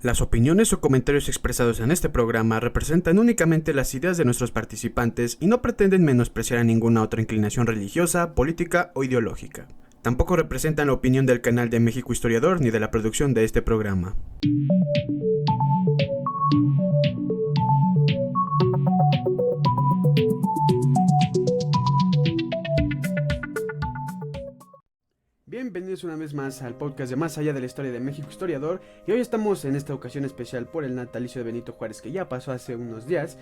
Las opiniones o comentarios expresados en este programa representan únicamente las ideas de nuestros participantes y no pretenden menospreciar a ninguna otra inclinación religiosa, política o ideológica. Tampoco representan la opinión del canal de México Historiador ni de la producción de este programa. Bienvenidos una vez más al podcast de Más Allá de la Historia de México Historiador, y hoy estamos en esta ocasión especial por el natalicio de Benito Juárez, que ya pasó hace algunos días.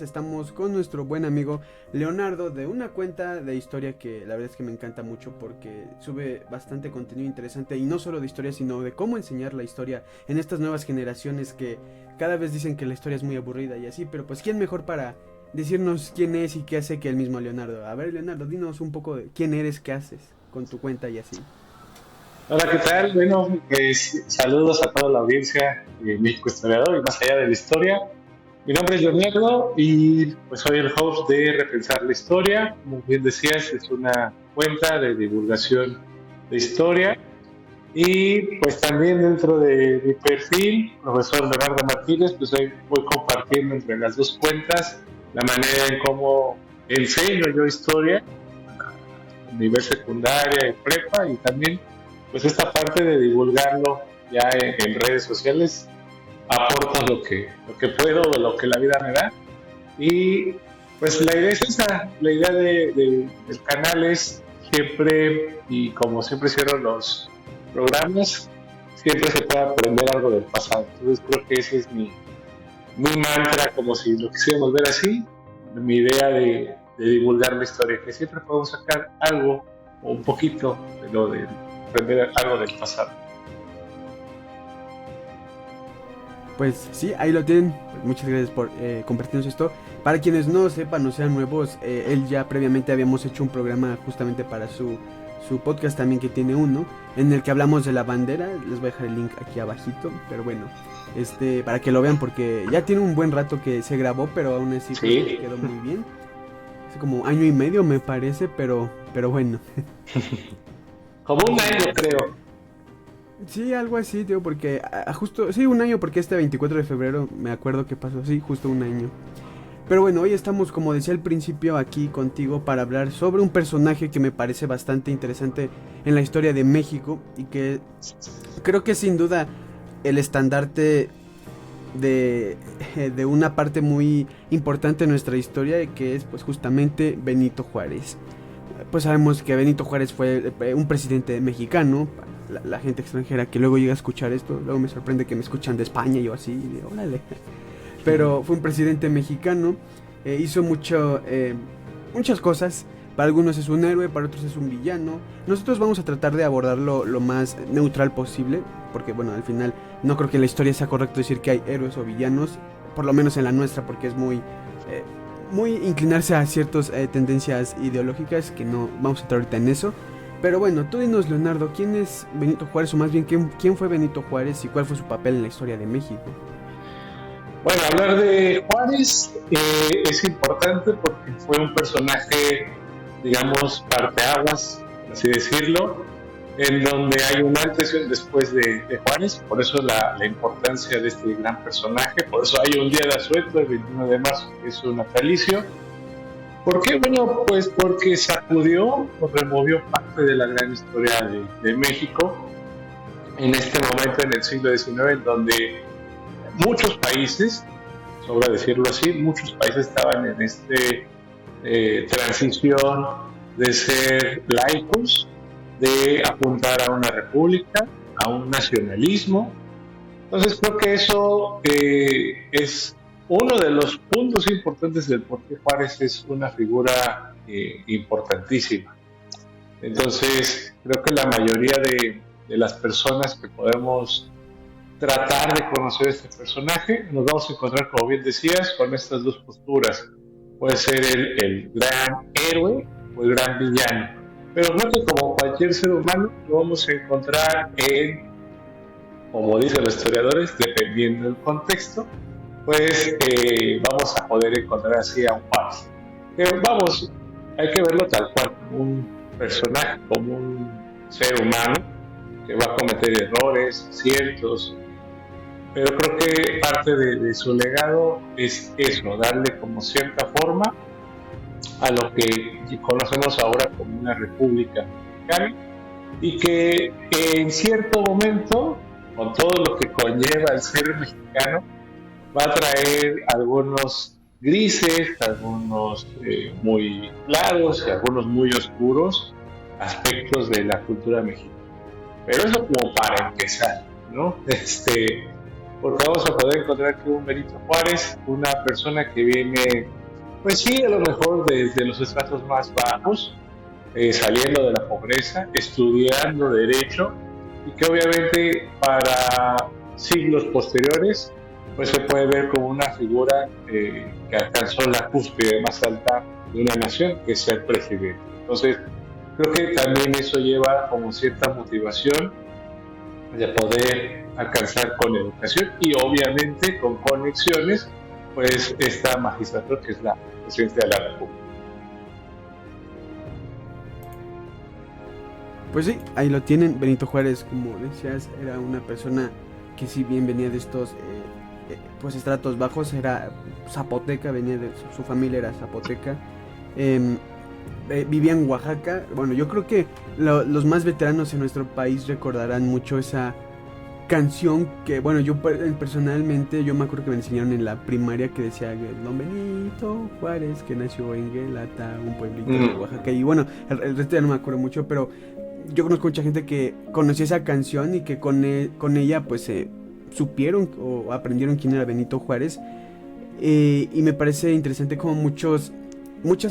Estamos con nuestro buen amigo Leonardo, de una cuenta de historia que la verdad es que me encanta mucho porque sube bastante contenido interesante, y no solo de historia, sino de cómo enseñar la historia en estas nuevas generaciones que cada vez dicen que la historia es muy aburrida y así, pero pues ¿quién mejor para decirnos quién es y qué hace que el mismo Leonardo? A ver, Leonardo, dinos un poco de quién eres, qué haces con tu cuenta y así. Hola, ¿qué tal? Bueno, pues saludos a toda la audiencia de México Historiador y Más Allá de la Historia. Mi nombre es Leonardo y pues soy el host de Repensar la Historia. Como bien decías, es una cuenta de divulgación de historia. Y pues también dentro de mi perfil, profesor Leonardo Martínez, pues hoy voy compartiendo entre las dos cuentas la manera en cómo enseño yo historia a nivel secundaria y prepa, y también pues esta parte de divulgarlo ya en redes sociales. Aporto lo que puedo, de lo que la vida me da, y pues la idea es esa, la idea del canal es siempre, y como siempre cierro los programas, siempre se puede aprender algo del pasado. Entonces creo que ese es mi mantra, como si lo quisiéramos ver así, mi idea de divulgar la historia, que siempre podemos sacar algo o un poquito de lo de aprender algo del pasado. Pues sí, ahí lo tienen. Muchas gracias por compartirnos esto. Para quienes no sepan o sean nuevos, él ya previamente habíamos hecho un programa justamente para su podcast también, que tiene uno, en el que hablamos de la bandera. Les voy a dejar el link aquí abajito, pero bueno, para que lo vean, porque ya tiene un buen rato que se grabó, pero aún así sí, quedó muy bien. Hace como año y medio me parece, pero bueno. Como un año, creo. Sí, algo así, tío, porque justo, sí, un año, porque este 24 de febrero me acuerdo que pasó, sí, justo un año. Pero bueno, hoy estamos, como decía al principio, aquí contigo para hablar sobre un personaje que me parece bastante interesante en la historia de México, y que creo que sin duda el estandarte de una parte muy importante de nuestra historia, que es pues justamente Benito Juárez. Pues sabemos que Benito Juárez fue un presidente mexicano. La gente extranjera que luego llega a escuchar esto, luego me sorprende que me escuchan de España y yo así, de, órale. Pero fue un presidente mexicano, hizo muchas cosas. Para algunos es un héroe, para otros es un villano. Nosotros vamos a tratar de abordarlo lo más neutral posible, porque bueno, al final no creo que en la historia sea correcto decir que hay héroes o villanos, por lo menos en la nuestra, porque es muy inclinarse a ciertas tendencias ideológicas, que no vamos a entrar ahorita en eso. Pero bueno, tú dinos, Leonardo, ¿quién es Benito Juárez? O más bien, ¿quién fue Benito Juárez y cuál fue su papel en la historia de México? Bueno, hablar de Juárez es importante porque fue un personaje, digamos, parteaguas, por así decirlo, en donde hay un antes y un después de Juárez. Por eso la importancia de este gran personaje, por eso hay un día de asueto, el 21 de marzo, que es su natalicio. ¿Por qué? Bueno, pues porque sacudió o removió parte de la gran historia de México en este momento, en el siglo XIX, en donde muchos países, sobra decirlo así, muchos países estaban en transición de ser laicos, de apuntar a una república, a un nacionalismo. Entonces creo que eso es uno de los puntos importantes del por qué Juárez es una figura importantísima. Entonces creo que la mayoría de las personas que podemos tratar de conocer este personaje, nos vamos a encontrar, como bien decías, con estas dos posturas. Puede ser el gran héroe o el gran villano, pero creo que como cualquier ser humano lo vamos a encontrar en, como dicen los historiadores, dependiendo del contexto, pues vamos a poder encontrar así a un Juárez. Pero vamos, hay que verlo tal cual, como un personaje, como un ser humano que va a cometer errores, aciertos, pero creo que parte de su legado es eso, darle como cierta forma a lo que conocemos ahora como una república mexicana y que en cierto momento, con todo lo que conlleva el ser mexicano, va a traer algunos grises, algunos muy claros y algunos muy oscuros aspectos de la cultura mexicana. Pero eso como para empezar, ¿no? Porque vamos a poder encontrar que un Benito Juárez, una persona que viene, pues sí, a lo mejor desde los estratos más bajos, saliendo de la pobreza, estudiando derecho, y que obviamente para siglos posteriores pues se puede ver como una figura que alcanzó la cúspide más alta de una nación, que es ser presidente. Entonces, creo que también eso lleva como cierta motivación de poder alcanzar con educación y obviamente con conexiones, pues esta magistratura que es la presidencia de la República. Pues sí, ahí lo tienen. Benito Juárez, como decías, era una persona que si bien venía de estos pues estratos bajos, era zapoteca, venía de su familia era zapoteca, vivía en Oaxaca. Bueno, yo creo que los más veteranos en nuestro país recordarán mucho esa canción que, bueno, yo personalmente, yo me acuerdo que me enseñaron en la primaria que decía Don Benito Juárez, que nació en Guelata, un pueblito de Oaxaca, y bueno, el resto ya no me acuerdo mucho, pero yo conozco mucha gente que conocía esa canción y que con ella pues supieron o aprendieron quién era Benito Juárez, y me parece interesante como muchas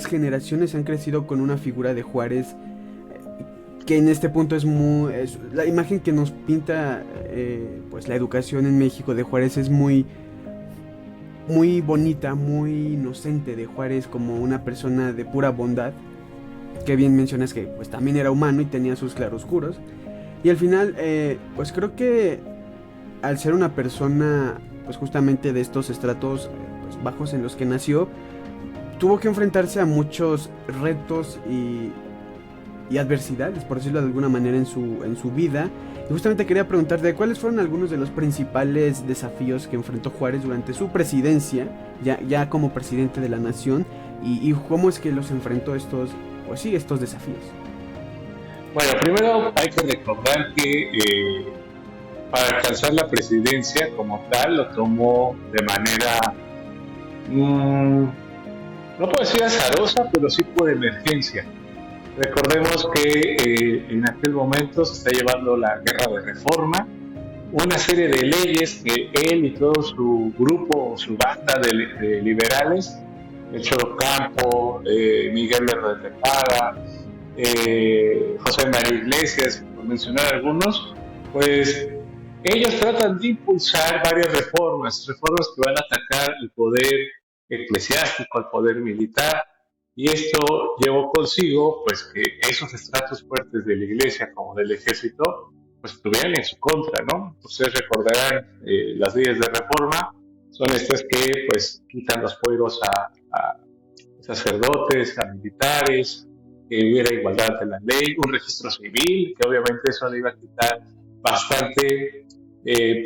generaciones han crecido con una figura de Juárez que en este punto es la imagen que nos pinta pues la educación en México de Juárez es muy muy bonita, muy inocente de Juárez como una persona de pura bondad, que bien mencionas que pues también era humano y tenía sus claroscuros, y al final pues creo que al ser una persona pues justamente de estos estratos pues bajos en los que nació, tuvo que enfrentarse a muchos retos y adversidades, por decirlo de alguna manera, en su vida. Y justamente quería preguntarte cuáles fueron algunos de los principales desafíos que enfrentó Juárez durante su presidencia, ya como presidente de la nación, y cómo es que los enfrentó estos desafíos. Bueno, primero hay que recordar que para alcanzar la presidencia como tal lo tomó de manera, no puedo decir azarosa, pero sí por emergencia. Recordemos que en aquel momento se está llevando la guerra de reforma, una serie de leyes que él y todo su grupo, su banda de liberales, el Choro Campo, Miguel Herrera de Parra, José María Iglesias, por mencionar algunos, pues ellos tratan de impulsar varias reformas que van a atacar el poder eclesiástico, al poder militar, y esto llevó consigo pues que esos estratos fuertes de la iglesia como del ejército pues estuvieran en su contra, ¿no? Ustedes recordarán las leyes de reforma son estas que pues quitan los fueros a sacerdotes, a militares, que hubiera igualdad ante la ley, un registro civil, que obviamente eso le iba a quitar bastante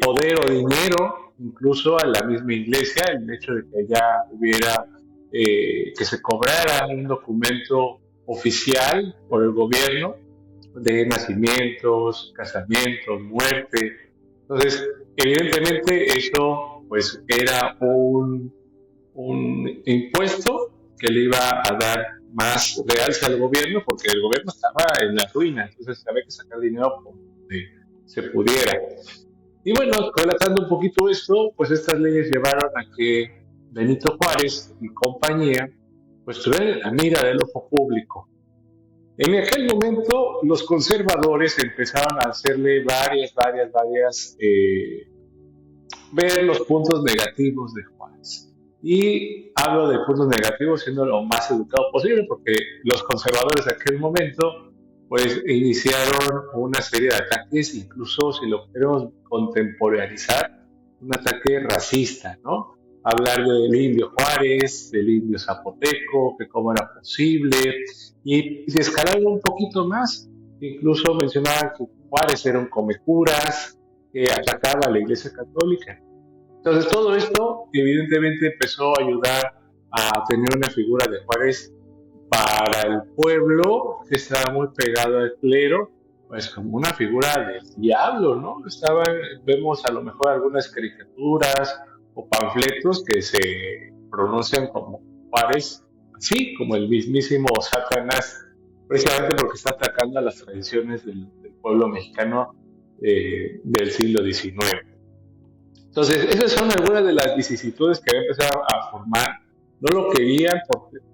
poder o dinero incluso a la misma iglesia, el hecho de que ya hubiera que se cobrara un documento oficial por el gobierno de nacimientos, casamientos, muerte. Entonces, evidentemente eso pues era un impuesto que le iba a dar más realce al gobierno porque el gobierno estaba en la ruina, entonces había que sacar dinero por donde se pudiera. Y bueno, relatando un poquito esto, pues estas leyes llevaron a que Benito Juárez y compañía pues estuvieran en la mira del ojo público. En aquel momento los conservadores empezaron a hacerle ver los puntos negativos de Juárez. Y hablo de puntos negativos siendo lo más educado posible porque los conservadores de aquel momento pues iniciaron una serie de ataques, incluso si lo queremos contemporaneizar, un ataque racista, ¿no? Hablar del indio Juárez, del indio zapoteco, que cómo era posible, y se escalaron un poquito más, incluso mencionaban que Juárez era un comecuras, que atacaba a la Iglesia Católica. Entonces todo esto evidentemente empezó a ayudar a tener una figura de Juárez para el pueblo que estaba muy pegado al clero, pues como una figura del diablo, ¿no? Vemos a lo mejor algunas caricaturas o panfletos que se pronuncian como Juárez, así como el mismísimo Satanás, precisamente porque está atacando a las tradiciones del pueblo mexicano del siglo XIX. Entonces, esas son algunas de las vicisitudes que había empezado a formar. No lo querían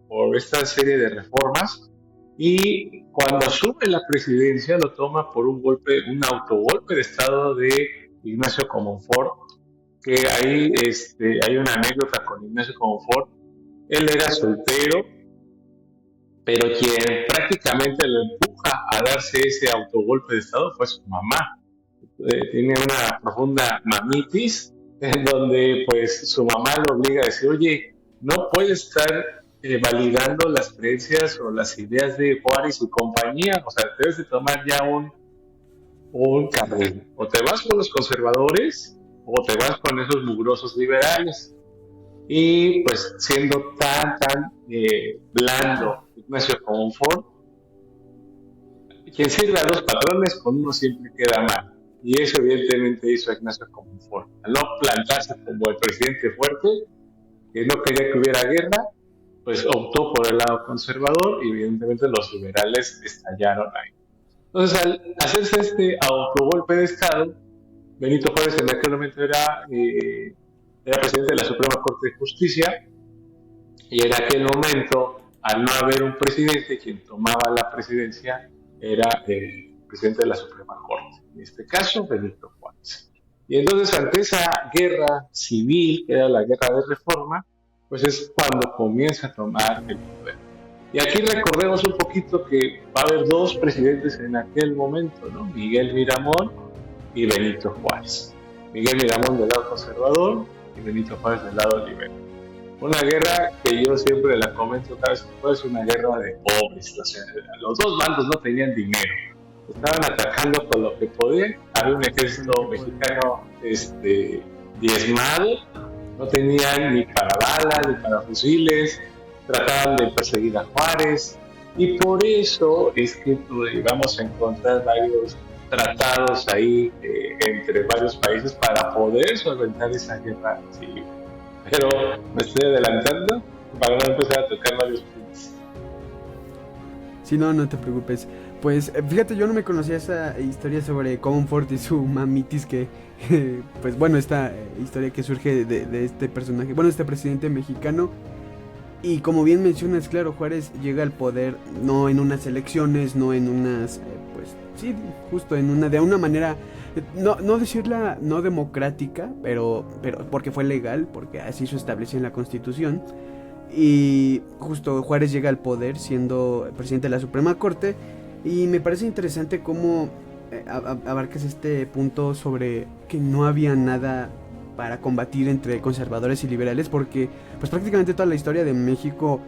por esta serie de reformas, y cuando asume la presidencia lo toma por un autogolpe de estado de Ignacio Comonfort, que ahí hay una anécdota con Ignacio Comonfort. Él era soltero, pero quien prácticamente lo empuja a darse ese autogolpe de estado fue su mamá. Tiene una profunda mamitis, en donde pues su mamá lo obliga a decir, oye, no puedes estar validando las creencias o las ideas de Juárez y compañía, o sea, debes de tomar ya un carril, o te vas con los conservadores o te vas con esos mugrosos liberales. Y pues siendo tan blando Ignacio Comonfort, quien sirve a dos patrones, con uno siempre queda mal. Y eso evidentemente hizo a Ignacio Comonfort. Al no plantarse como el presidente fuerte, que no quería que hubiera guerra, pues optó por el lado conservador, y evidentemente los liberales estallaron ahí. Entonces, al hacerse este autogolpe de Estado, Benito Juárez en aquel momento era presidente de la Suprema Corte de Justicia, y en aquel momento, al no haber un presidente, quien tomaba la presidencia era el presidente de la Suprema Corte, en este caso Benito Juárez. Y entonces, ante esa guerra civil, que era la guerra de reforma, pues es cuando comienza a tomar el poder. Y aquí recordemos un poquito que va a haber dos presidentes en aquel momento, ¿no? Miguel Miramón y Benito Juárez. Miguel Miramón del lado conservador y Benito Juárez del lado liberal. Una guerra que yo siempre la comento cada vez que puedo, es una guerra de pobres. O sea, los dos bandos no tenían dinero, estaban atacando con lo que podían. Había un ejército mexicano diezmado, no tenían ni para balas ni para fusiles, trataban de perseguir a Juárez, y por eso es que vamos a encontrar varios tratados ahí entre varios países para poder solventar esa guerra civil. Pero me estoy adelantando para no empezar a tocar varios puntos. Sí, no te preocupes. Pues fíjate, yo no me conocía esa historia sobre Comonfort y su mamitis, que pues bueno, esta historia que surge de este personaje, bueno, este presidente mexicano. Y como bien mencionas, claro, Juárez llega al poder no en unas elecciones, no en unas, pues sí, justo de una manera, no decirla no democrática, pero porque fue legal, porque así se establecía en la Constitución. Y justo Juárez llega al poder siendo presidente de la Suprema Corte, y me parece interesante cómo abarcas este punto sobre que no había nada para combatir entre conservadores y liberales, porque pues prácticamente toda la historia de México,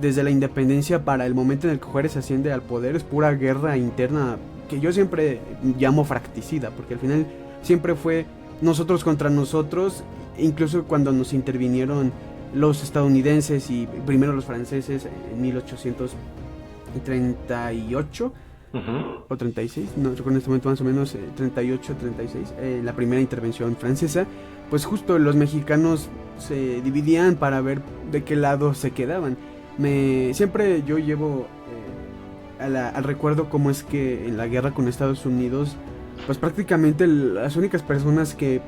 desde la independencia para el momento en el que Juárez asciende al poder, es pura guerra interna, que yo siempre llamo fracticida, porque al final siempre fue nosotros contra nosotros. Incluso cuando nos intervinieron los estadounidenses y primero los franceses en 1838 o 36, no recuerdo en este momento, más o menos 38, 36, la primera intervención francesa, pues justo los mexicanos se dividían para ver de qué lado se quedaban. Siempre yo llevo al recuerdo cómo es que en la guerra con Estados Unidos, pues prácticamente las únicas personas que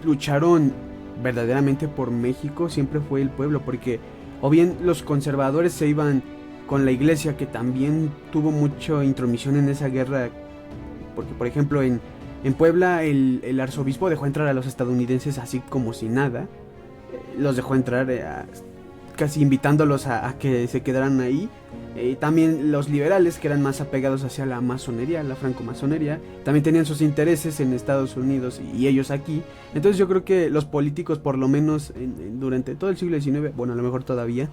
lucharon verdaderamente por México siempre fue el pueblo, porque o bien los conservadores se iban con la iglesia, que también tuvo mucha intromisión en esa guerra, porque por ejemplo en Puebla el arzobispo dejó entrar a los estadounidenses así como si nada, los dejó entrar casi invitándolos a que se quedaran ahí. También los liberales, que eran más apegados hacia la masonería, la francomasonería, también tenían sus intereses en Estados Unidos y ellos aquí. Entonces yo creo que los políticos, por lo menos durante todo el siglo XIX, bueno, a lo mejor todavía,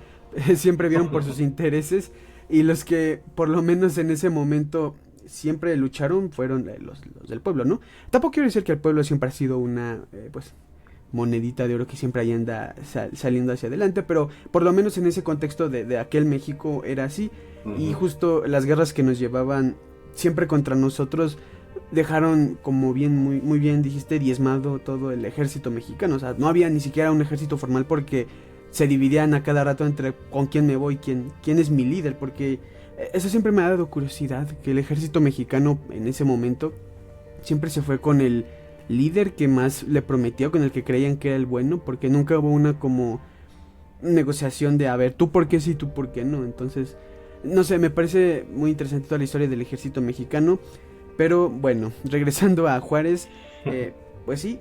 siempre vieron por sus intereses, y los que por lo menos en ese momento siempre lucharon fueron los del pueblo, ¿no? Tampoco quiero decir que el pueblo siempre ha sido una, pues monedita de oro que siempre ahí anda saliendo hacia adelante, pero por lo menos en ese contexto de aquel México era así. Y justo las guerras que nos llevaban siempre contra nosotros dejaron, como bien muy bien dijiste, diezmado todo el ejército mexicano. O sea, no había ni siquiera un ejército formal porque se dividían a cada rato entre con quién me voy, quién es mi líder, porque eso siempre me ha dado curiosidad, que el ejército mexicano en ese momento siempre se fue con el líder que más le prometió, con el que creían que era el bueno, porque nunca hubo una como negociación de a ver, tú por qué sí, tú por qué no. Entonces, no sé, me parece muy interesante toda la historia del ejército mexicano. Pero bueno, regresando a Juárez, pues sí,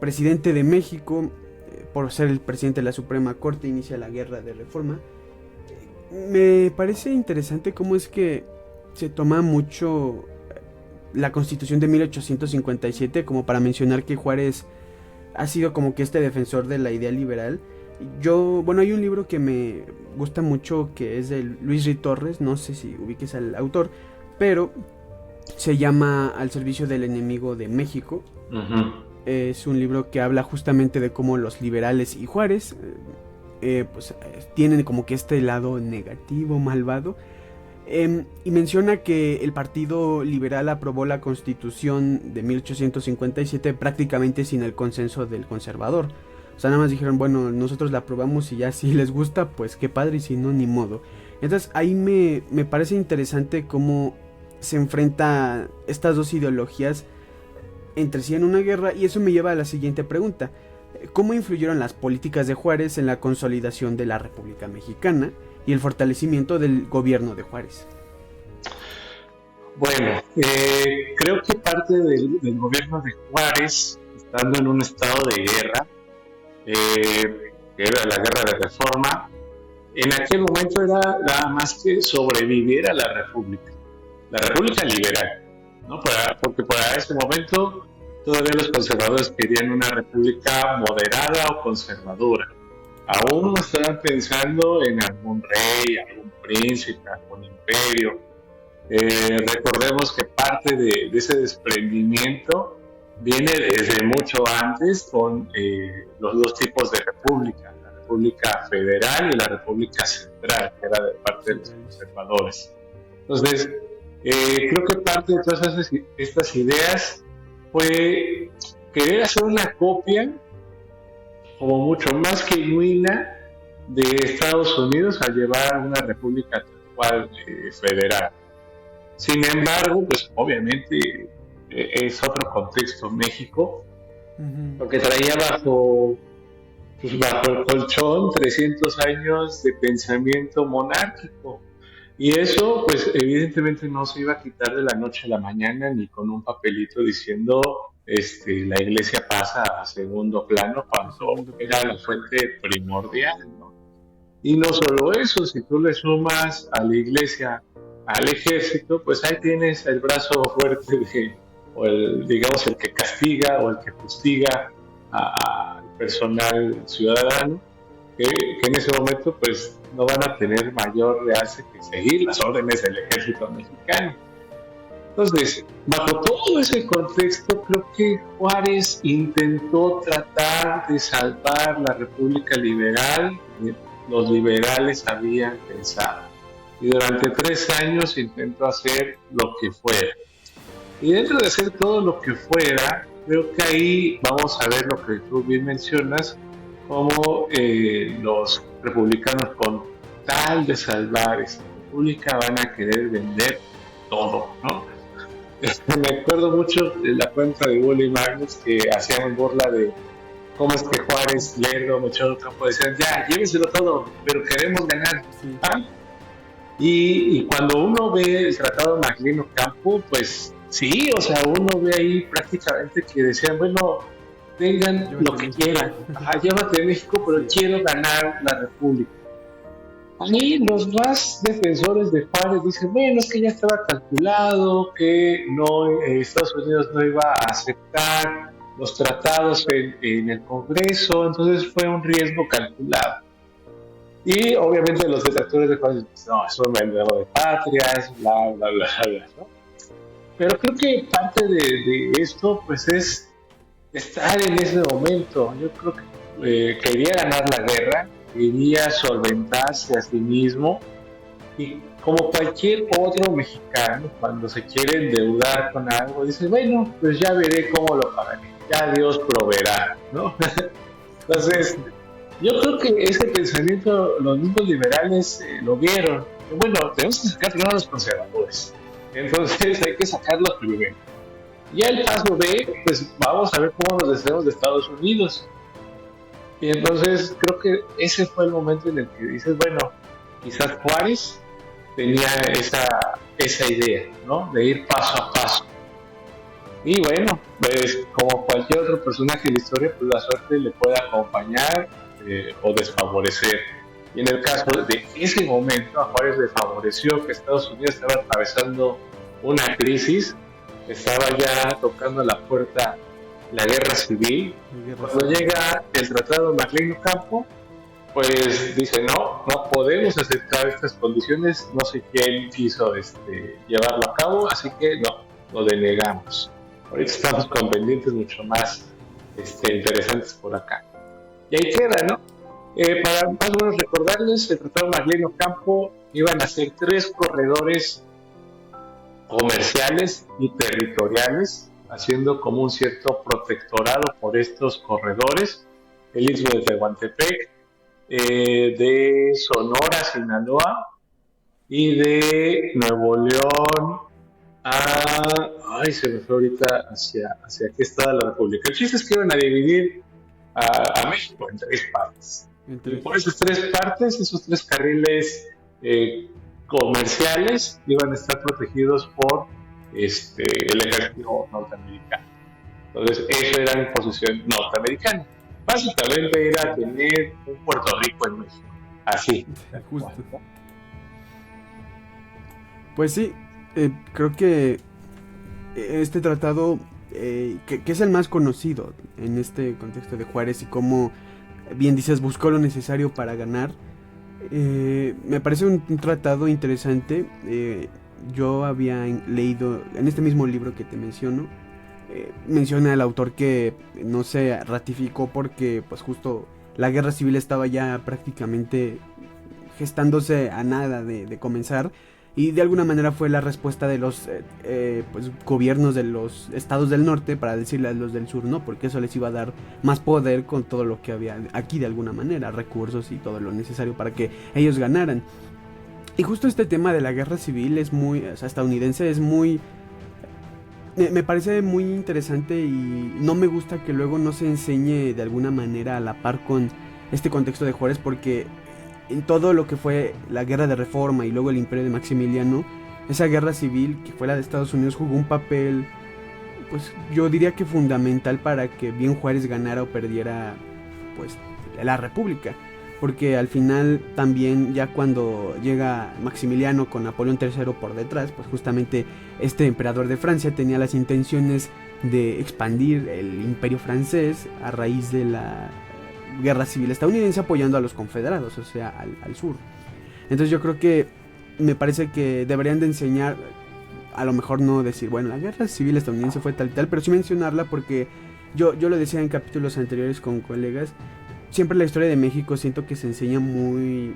presidente de México, por ser el presidente de la Suprema Corte, inicia la guerra de reforma. Me parece interesante cómo es que se toma mucho la Constitución de 1857 como para mencionar que Juárez ha sido como que este defensor de la idea liberal. Bueno, hay un libro que me gusta mucho que es de Luis Rí Torres, no sé si ubiques al autor, pero se llama Al servicio del enemigo de México. Es un libro que habla justamente de cómo los liberales y Juárez pues tienen como que este lado negativo, malvado. Y menciona que el Partido Liberal aprobó la Constitución de 1857 prácticamente sin el consenso del conservador. O sea, nada más dijeron, bueno, nosotros la aprobamos y ya si les gusta, pues qué padre, y si no, ni modo. Entonces ahí me parece interesante cómo se enfrenta estas dos ideologías entre sí en una guerra, y eso me lleva a la siguiente pregunta. ¿Cómo influyeron las políticas de Juárez en la consolidación de la República Mexicana y el fortalecimiento del gobierno de Juárez? Bueno, creo que parte del gobierno de Juárez, estando en un estado de guerra, que era la guerra de reforma, en aquel momento era nada más que sobrevivir a la República liberal, ¿no? Porque para ese momento todavía los conservadores querían una república moderada o conservadora. Aún no estaban pensando en algún rey, algún príncipe, algún imperio. Recordemos que parte de ese desprendimiento viene desde mucho antes con los dos tipos de república, la república federal y la república central, que era de parte de los conservadores. Entonces, creo que parte de todas estas ideas fue querer hacer una copia como mucho más genuina de Estados Unidos al llevar una república tal cual federal. Sin embargo, pues obviamente es otro contexto México, porque traía bajo el colchón 300 años de pensamiento monárquico. Y eso, pues, evidentemente no se iba a quitar de la noche a la mañana ni con un papelito diciendo la iglesia pasa a segundo plano cuando era la fuente primordial, ¿no? Y no solo eso, si tú le sumas a la iglesia al ejército, pues ahí tienes el brazo fuerte digamos, el que castiga o el que fustiga al personal ciudadano, que en ese momento pues no van a tener mayor realce que seguir las órdenes del ejército mexicano. Entonces, bajo todo ese contexto, creo que Juárez intentó tratar de salvar la República Liberal que los liberales habían pensado. Y durante 3 años intentó hacer lo que fuera. Y dentro de hacer todo lo que fuera, creo que ahí vamos a ver lo que tú bien mencionas, cómo los republicanos, con tal de salvar esta república, van a querer vender todo, ¿no? Me acuerdo mucho de la cuenta de Bully Magnus que hacían burla de cómo es que Juárez, Lerdo, Machado Campo decían, ya, llévenselo todo, pero queremos ganar. Sí. ¿Ah? Y cuando uno ve el Tratado de Maglino Campo, pues sí, o sea, uno ve ahí prácticamente que decían, bueno, tengan llévate lo que quieran, llévate de México, pero quiero ganar la república. Ahí los más defensores de Juárez dicen, bueno, es que ya estaba calculado que no, Estados Unidos no iba a aceptar los tratados en el Congreso, entonces fue un riesgo calculado. Y obviamente los detractores de Juárez dicen, no, es un vendedor de patrias, bla, ¿no? Pero creo que parte de esto pues es estar en ese momento. Yo creo que quería ganar la guerra, quería solventarse a sí mismo y como cualquier otro mexicano, cuando se quiere endeudar con algo, dice, bueno, pues ya veré cómo lo pagaré, ya Dios proveerá, ¿no? Entonces, yo creo que ese pensamiento los mismos liberales lo vieron. Bueno, tenemos que sacar primero a los conservadores. Entonces hay que sacarlos primero. Ya el paso B, pues vamos a ver cómo nos deshacemos de Estados Unidos. Y entonces creo que ese fue el momento en el que dices, bueno, quizás Juárez tenía esa idea, ¿no? De ir paso a paso. Y bueno, pues como cualquier otro personaje de la historia, pues la suerte le puede acompañar o desfavorecer. Y en el caso de ese momento, a Juárez le favoreció que Estados Unidos estaba atravesando una crisis, estaba ya tocando la puerta la guerra civil. Cuando llega el Tratado McLean-Ocampo, pues dice, no podemos aceptar estas condiciones, no sé quién quiso llevarlo a cabo, así que no, lo denegamos. Ahorita estamos con pendientes mucho más interesantes por acá. Y ahí queda, ¿no? Para más o menos recordarles, el Tratado McLean-Ocampo iban a ser 3 corredores comerciales y territoriales, haciendo como un cierto protectorado por estos corredores, el Istmo de Tehuantepec, de Sonora, Sinaloa, y de Nuevo León se me fue ahorita hacia qué estado de la República. El chiste es que iban a dividir a México en 3 partes. Y por esas 3 partes, esos 3 carriles comerciales iban a estar protegidos por el ejército norteamericano. Entonces, eso era la posición norteamericana. Básicamente era tener un Puerto Rico en México. Así. Justo. Pues sí, creo que este tratado, que es el más conocido en este contexto de Juárez y como bien dices, buscó lo necesario para ganar, me parece un tratado interesante. Yo había leído en este mismo libro que te menciono, menciona el autor que no se ratificó porque pues justo la guerra civil estaba ya prácticamente gestándose a nada de comenzar, y de alguna manera fue la respuesta de los pues, gobiernos de los estados del norte para decirle a los del sur no, porque eso les iba a dar más poder con todo lo que había aquí, de alguna manera, recursos y todo lo necesario para que ellos ganaran. Y justo este tema de la guerra civil es muy, o sea, estadounidense, es muy, me parece muy interesante, y no me gusta que luego no se enseñe de alguna manera a la par con este contexto de Juárez, porque en todo lo que fue la guerra de reforma y luego el imperio de Maximiliano, esa guerra civil que fue la de Estados Unidos jugó un papel, pues yo diría que fundamental para que bien Juárez ganara o perdiera pues la república, porque al final también ya cuando llega Maximiliano con Napoleón III por detrás, pues justamente este emperador de Francia tenía las intenciones de expandir el imperio francés a raíz de la guerra civil estadounidense, apoyando a los confederados, o sea, al sur. Entonces yo creo que me parece que deberían de enseñar, a lo mejor no decir, bueno, la guerra civil estadounidense fue tal y tal, pero sí mencionarla, porque yo lo decía en capítulos anteriores con colegas, siempre la historia de México siento que se enseña muy,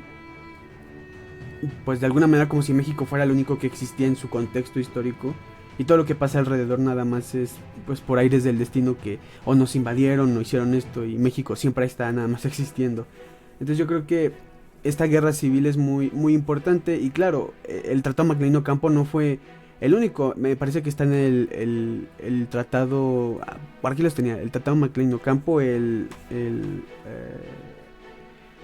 pues de alguna manera como si México fuera lo único que existía en su contexto histórico, y todo lo que pasa alrededor nada más es pues por aires del destino, que o nos invadieron o hicieron esto, y México siempre está nada más existiendo. Entonces yo creo que esta guerra civil es muy, muy importante, y claro, el Tratado McLean-Ocampo no fue el único. Me parece que está en el tratado, por aquí los tenía, el Tratado McLean-Ocampo,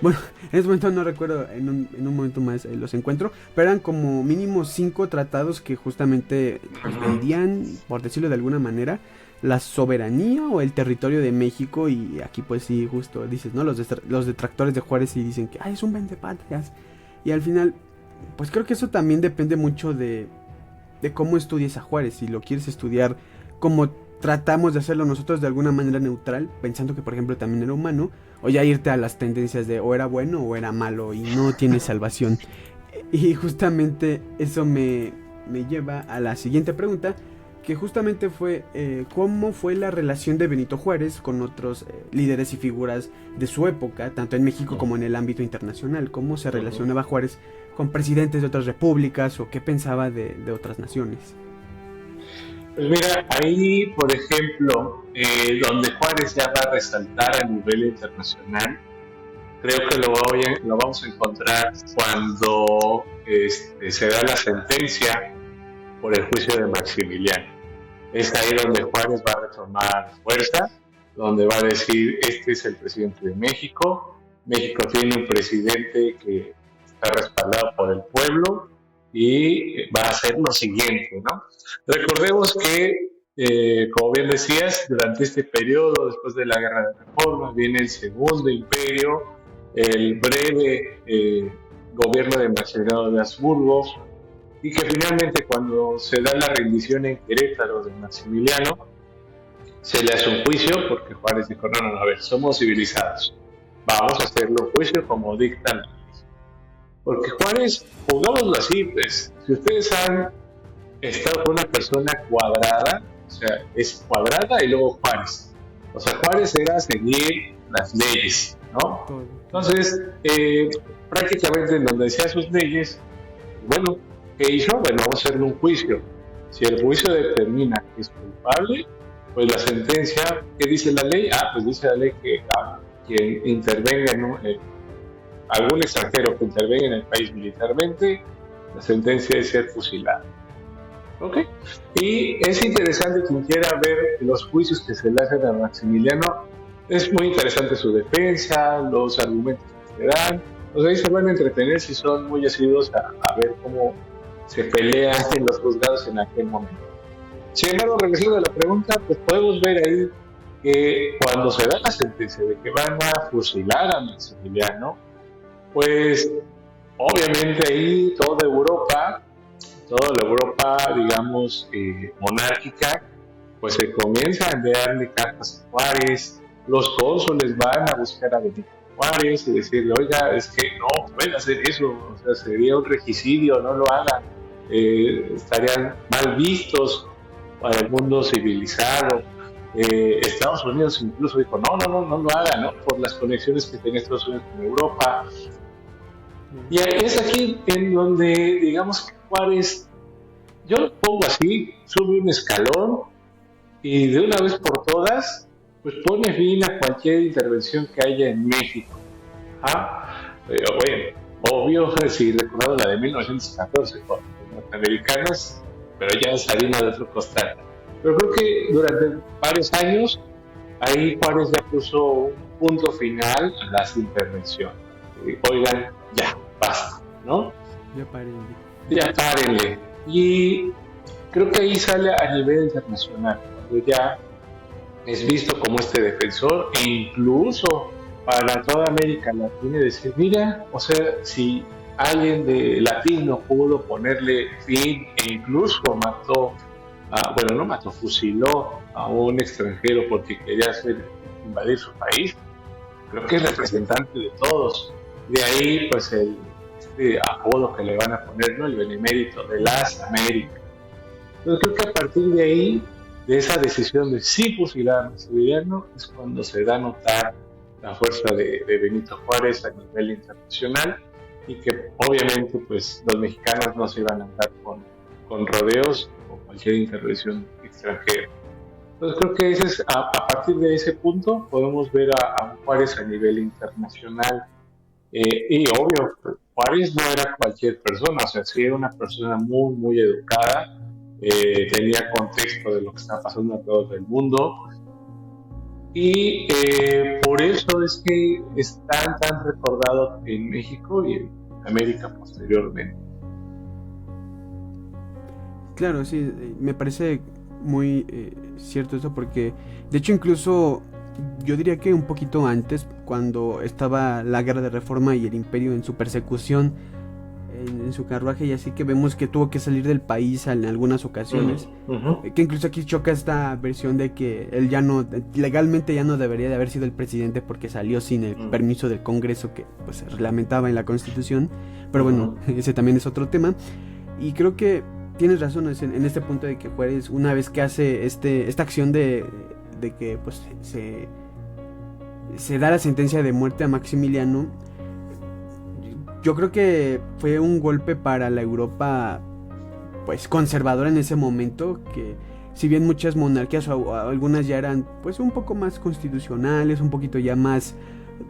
bueno, en este momento no recuerdo, en un momento más los encuentro, pero eran como mínimo 5 tratados que justamente pues, vendían, por decirlo de alguna manera, la soberanía o el territorio de México. Y aquí pues sí, justo dices, ¿no? Los detractores de Juárez sí dicen que es un vendepatrias, y al final pues creo que eso también depende mucho de cómo estudies a Juárez. Si lo quieres estudiar como tratamos de hacerlo nosotros, de alguna manera neutral, pensando que por ejemplo también era humano, o ya irte a las tendencias de o era bueno o era malo y no tiene salvación. Y justamente eso me lleva a la siguiente pregunta, que justamente fue cómo fue la relación de Benito Juárez con otros líderes y figuras de su época, tanto en México como en el ámbito internacional, cómo se relacionaba Juárez con presidentes de otras repúblicas o qué pensaba de otras naciones. Pues mira, ahí, por ejemplo, donde Juárez ya va a resaltar a nivel internacional, creo que lo vamos a encontrar cuando se da la sentencia por el juicio de Maximiliano. Es ahí donde Juárez va a retomar fuerza, donde va a decir, este es el presidente de México, México tiene un presidente que está respaldado por el pueblo y va a hacer lo siguiente, ¿no? Recordemos que, como bien decías, durante este periodo, después de la Guerra de Reforma, viene el Segundo Imperio, el breve gobierno de Maximiliano de Habsburgo, y que finalmente cuando se da la rendición en Querétaro de Maximiliano, se le hace un juicio porque Juárez dijo, no, a ver, somos civilizados, vamos a hacerlo un juicio como dictan. Porque Juárez, pongámoslo así, pues, si ustedes han estado con una persona cuadrada, o sea, es cuadrada y luego Juárez. O sea, Juárez era seguir las leyes, ¿no? Entonces, prácticamente en donde decía sus leyes, bueno, ¿qué hizo? Bueno, vamos a hacerle un juicio. Si el juicio determina que es culpable, pues la sentencia, ¿qué dice la ley? Pues dice la ley que quien intervenga algún extranjero que intervenga en el país militarmente, la sentencia es ser fusilado. ¿Ok? Y es interesante, quien quiera ver los juicios que se le hacen a Maximiliano, es muy interesante su defensa, los argumentos que se dan. O sea, ahí se van a entretener si son muy asiduos a ver cómo se pelean en los juzgados en aquel momento. Sin embargo, regresando a la pregunta, pues podemos ver ahí que cuando se da la sentencia de que van a fusilar a Maximiliano, pues obviamente ahí toda la Europa, digamos, monárquica, pues se comienza a enviarle cartas a Juárez, los cónsules van a buscar a Benito Juárez y decirle, oiga, es que no puede hacer eso, o sea, sería un regicidio, no lo hagan, estarían mal vistos para el mundo civilizado. Estados Unidos incluso dijo, no lo hagan, ¿no? Por las conexiones que tenía Estados Unidos con Europa. Y es aquí en donde, digamos que Juárez, yo lo pongo así, sube un escalón y de una vez por todas, pues pone fin a cualquier intervención que haya en México. Pero bueno, obvio, si recordamos la de 1914 con los norteamericanos, pero ya es harina de otro costal. Pero creo que durante varios años, ahí Juárez ya puso un punto final a las intervenciones. Oigan, ya, basta, ¿no? Ya párenle. Y creo que ahí sale a nivel internacional, cuando ya es visto como este defensor, e incluso para toda América Latina, decir, mira, o sea, si alguien de latino pudo ponerle fin e incluso fusiló a un extranjero porque quería invadir su país, creo que es representante de todos. De ahí, pues, este apodo que le van a poner, ¿no? El benemérito de las Américas. Entonces, creo que a partir de ahí, de esa decisión de sí fusilar a Maximiliano, es cuando se da a notar la fuerza de Benito Juárez a nivel internacional y que, obviamente, pues, los mexicanos no se iban a andar con rodeos o cualquier intervención extranjera. Entonces creo que a partir de ese punto podemos ver a Juárez a nivel internacional. Y obvio, Juárez no era cualquier persona, o sea, sí era una persona muy, muy educada, tenía contexto de lo que estaba pasando alrededor del mundo, y por eso es que es tan recordado en México y en América posteriormente. Claro, sí, me parece muy cierto eso porque, de hecho, incluso yo diría que un poquito antes, cuando estaba la Guerra de Reforma y el Imperio en su persecución, en su carruaje, y así que vemos que tuvo que salir del país en algunas ocasiones, que incluso aquí choca esta versión de que él legalmente ya no debería de haber sido el presidente porque salió sin el permiso del Congreso, que pues se reglamentaba en la Constitución, pero bueno, ese también es otro tema. Y creo que tienes razón en este punto de que Juárez, una vez que hace esta acción de que pues se da la sentencia de muerte a Maximiliano, yo creo que fue un golpe para la Europa pues conservadora en ese momento, que si bien muchas monarquías o algunas ya eran pues un poco más constitucionales, un poquito ya más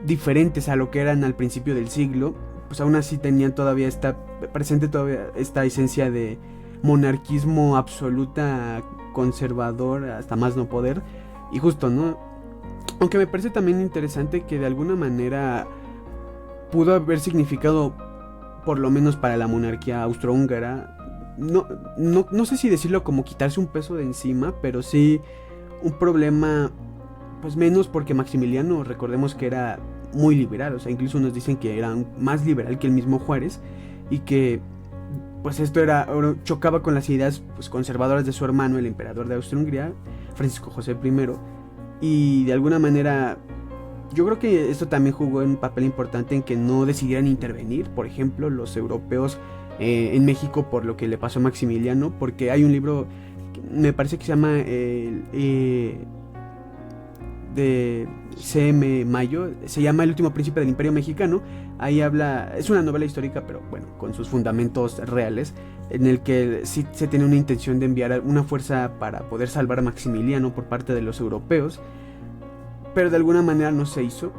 diferentes a lo que eran al principio del siglo, pues aún así tenían todavía presente esta esencia de monarquismo absoluta, conservador hasta más no poder. Y justo, ¿no? Aunque me parece también interesante que de alguna manera pudo haber significado, por lo menos para la monarquía austrohúngara, no sé si decirlo como quitarse un peso de encima, pero sí un problema pues menos, porque Maximiliano, recordemos que era muy liberal, o sea, incluso nos dicen que era más liberal que el mismo Juárez, y que pues esto chocaba con las ideas pues conservadoras de su hermano, el emperador de Austria-Hungría, Francisco José I, y de alguna manera yo creo que esto también jugó un papel importante en que no decidieran intervenir, por ejemplo, los europeos en México por lo que le pasó a Maximiliano, porque hay un libro, me parece que se llama de C.M. Mayo, se llama El último príncipe del Imperio Mexicano. Ahí habla, es una novela histórica, pero bueno, con sus fundamentos reales, en el que sí se tiene una intención de enviar una fuerza para poder salvar a Maximiliano por parte de los europeos, pero de alguna manera no se hizo.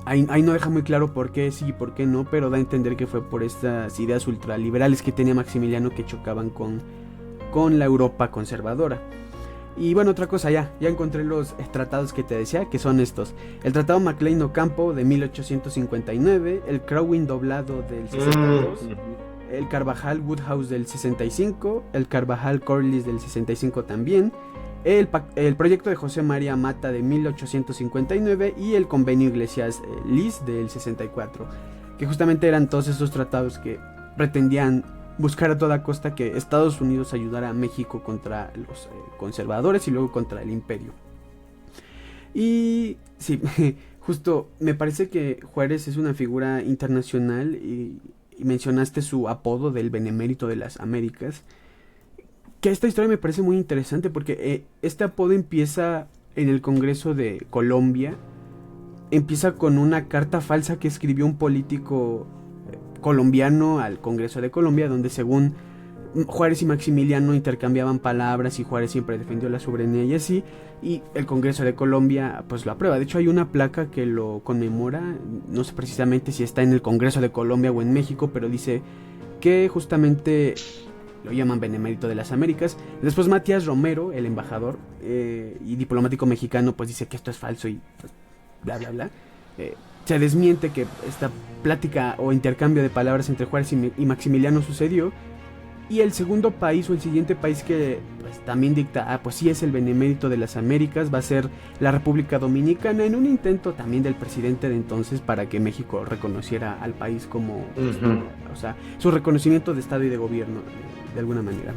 Ahí no deja muy claro por qué sí y por qué no, pero da a entender que fue por estas ideas ultraliberales que tenía Maximiliano que chocaban con la Europa conservadora. Y bueno, otra cosa, ya encontré los tratados que te decía, que son estos: el Tratado Maclean Ocampo de 1859, el Crowin Doblado del 62, el Carvajal Woodhouse del 65, el Carvajal Corliss del 65 también, el proyecto de José María Mata de 1859 y el convenio Iglesias-Lis del 64, que justamente eran todos esos tratados que pretendían buscar a toda costa que Estados Unidos ayudara a México contra los conservadores y luego contra el imperio. Y sí, justo me parece que Juárez es una figura internacional, y mencionaste su apodo del Benemérito de las Américas, que esta historia me parece muy interesante porque este apodo empieza en el Congreso de Colombia. Empieza con una carta falsa que escribió un político colombiano al Congreso de Colombia, donde según Juárez y Maximiliano intercambiaban palabras y Juárez siempre defendió la soberanía y así, y el Congreso de Colombia pues lo aprueba. De hecho hay una placa que lo conmemora, no sé precisamente si está en el Congreso de Colombia o en México, pero dice que justamente lo llaman Benemérito de las Américas. Después Matías Romero, el embajador y diplomático mexicano, pues dice que esto es falso y pues, bla bla bla. Se desmiente que esta plática o intercambio de palabras entre Juárez y Maximiliano sucedió. Y el segundo país o el siguiente país que pues, también dicta, pues sí es el Benemérito de las Américas, va a ser la República Dominicana, en un intento también del presidente de entonces para que México reconociera al país como, o sea, su reconocimiento de Estado y de gobierno, de alguna manera.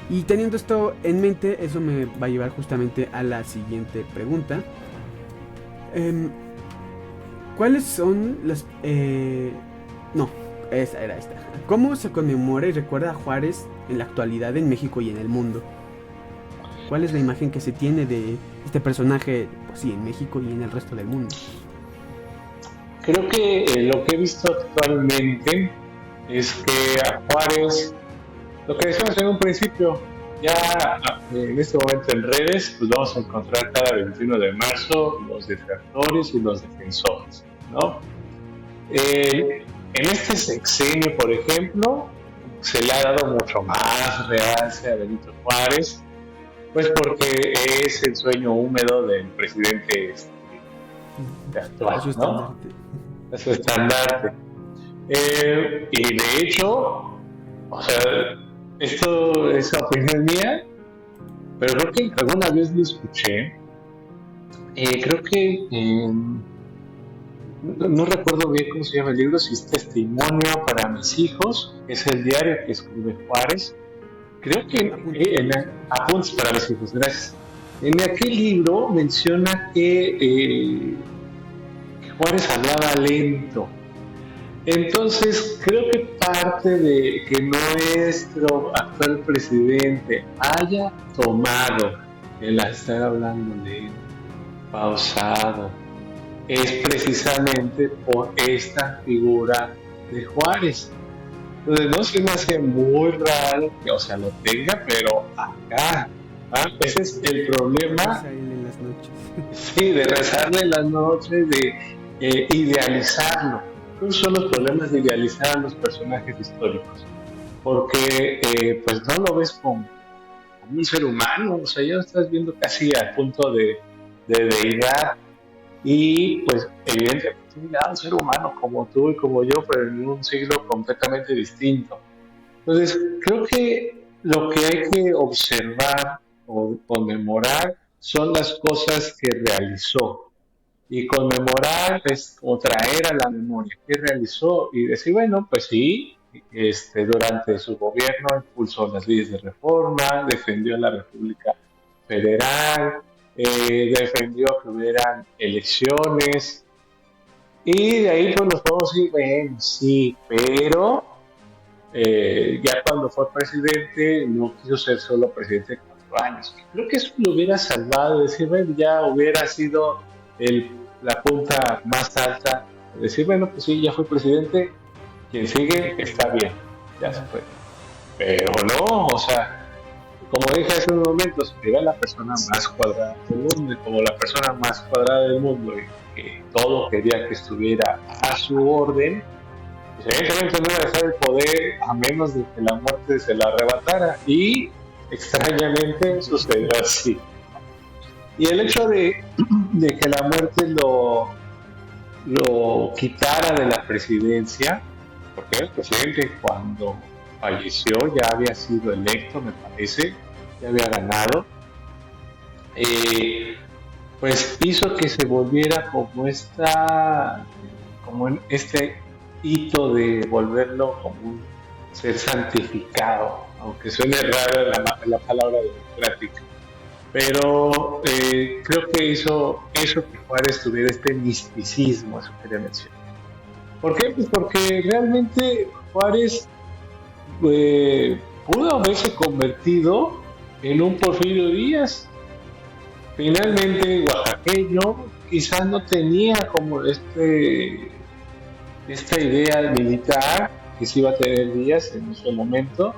Y teniendo esto en mente, eso me va a llevar justamente a la siguiente pregunta. ¿Cuáles son las... esa era esta. ¿Cómo se conmemora y recuerda a Juárez en la actualidad en México y en el mundo? ¿Cuál es la imagen que se tiene de este personaje, pues sí, en México y en el resto del mundo? Creo que lo que he visto actualmente es que a Juárez, lo que decíamos en un principio, ya en este momento en redes, pues vamos a encontrar cada 21 de marzo los detractores y los defensores, ¿no? En este sexenio, por ejemplo, se le ha dado mucho más realce a Benito Juárez, pues porque es el sueño húmedo del presidente actual, ¿no? Es su estandarte. Y de hecho, o sea, esto es opinión mía, pero creo que alguna vez lo escuché. Creo que no recuerdo bien cómo se llama el libro, si es Testimonio para mis hijos, es el diario que escribe Juárez. Creo que en Apuntes para mis hijos, gracias. En aquel libro menciona que Juárez hablaba lento. Entonces, creo que parte de que nuestro actual presidente haya tomado el estar hablando de él, pausado, es precisamente por esta figura de Juárez. Entonces, no se me hace muy raro que, o sea, lo tenga, pero acá. Ese es el problema, En las noches. sí, de rezarle en las noches, de idealizarlo. Esos son los problemas de idealizar a los personajes históricos, porque pues no lo ves como un ser humano, o sea, ya lo estás viendo casi al punto de deidad, y pues evidentemente era un ser humano como tú y como yo, pero en un siglo completamente distinto. Entonces, creo que lo que hay que observar o conmemorar son las cosas que realizó. Y conmemorar es como traer a la memoria qué realizó y decir, bueno, pues sí, durante su gobierno impulsó las leyes de reforma, defendió la República Federal, defendió que hubieran elecciones, y de ahí pues nos podemos ir, bueno, sí, pero ya cuando fue presidente no quiso ser solo presidente de 4 años. Creo que eso lo hubiera salvado, decir, bueno, ya hubiera sido la punta más alta, decir, bueno, pues sí, ya fue presidente, quien sigue está bien, ya se fue. Pero no, o sea, como dije hace unos momentos, era la persona más cuadrada del mundo, y como la persona más cuadrada del mundo, y que todo quería que estuviera a su orden, pues evidentemente no iba a dejar el poder a menos de que la muerte se la arrebatara, y extrañamente sucedió así. Y el hecho de que la muerte lo quitara de la presidencia, porque el presidente cuando falleció ya había sido electo, me parece, ya había ganado, pues hizo que se volviera como en este hito de volverlo como un ser santificado, aunque suene rara la palabra democrática. Pero creo que hizo eso que Juárez tuviera este misticismo, eso quería mencionar. ¿Por qué? Pues porque realmente Juárez pudo haberse convertido en un Porfirio Díaz. Finalmente, oaxaqueño, quizás no tenía como esta idea militar que sí iba a tener Díaz en ese momento,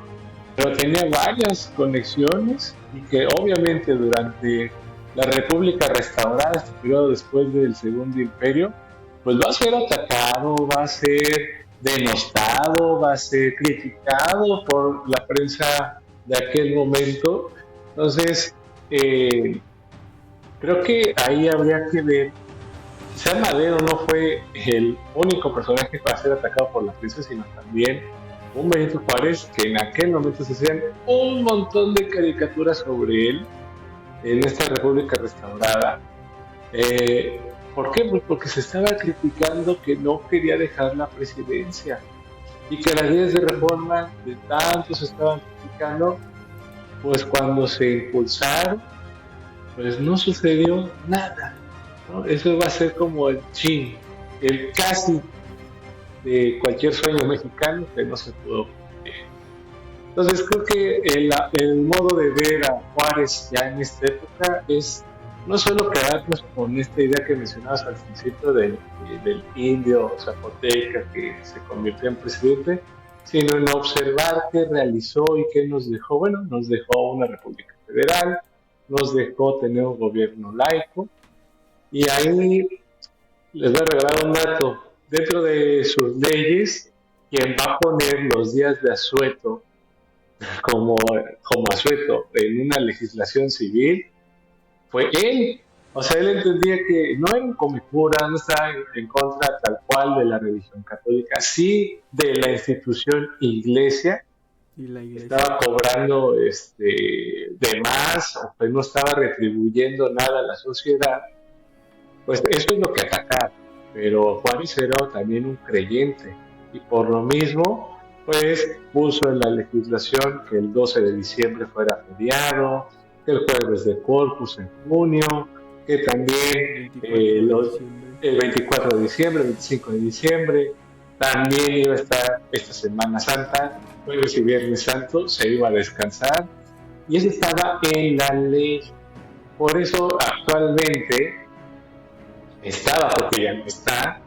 pero tenía varias conexiones, y que obviamente durante la República restaurada, este periodo después del Segundo Imperio, pues va a ser atacado, va a ser denostado, va a ser criticado por la prensa de aquel momento. Entonces, creo que ahí habría que ver, quizá Madero no fue el único personaje para ser atacado por la prensa, sino también un Benito Juárez, que en aquel momento se hacían un montón de caricaturas sobre él en esta República restaurada. ¿Por qué? Pues porque se estaba criticando que no quería dejar la presidencia, y que las leyes de reforma de tanto se estaban criticando, pues cuando se impulsaron, pues no sucedió nada, ¿no? Eso va a ser como el chin, el casi de cualquier sueño mexicano que no se pudo cumplir. Entonces creo que el modo de ver a Juárez ya en esta época es no solo quedarnos con esta idea que mencionabas al principio del indio zapoteca que se convirtió en presidente, sino en observar qué realizó y qué nos dejó. Bueno, nos dejó una república federal, nos dejó tener un gobierno laico, y ahí les voy a regalar un dato. Dentro de sus leyes, quien va a poner los días de asueto como asueto en una legislación civil fue él. O sea, él entendía que no era un comecura, no estaba en contra tal cual de la religión católica, sí de la institución iglesia. Y la iglesia estaba cobrando de más, o pues no estaba retribuyendo nada a la sociedad. Pues eso es lo que atacaba. Pero Juárez era también un creyente, y por lo mismo pues puso en la legislación que el 12 de diciembre fuera feriado, que el jueves de Corpus en junio, que también el 24 de diciembre, el 25 de diciembre, También iba a estar esta Semana Santa, jueves y viernes santo, se iba a descansar y eso estaba en la ley. Por eso actualmente estaba, porque ya no está,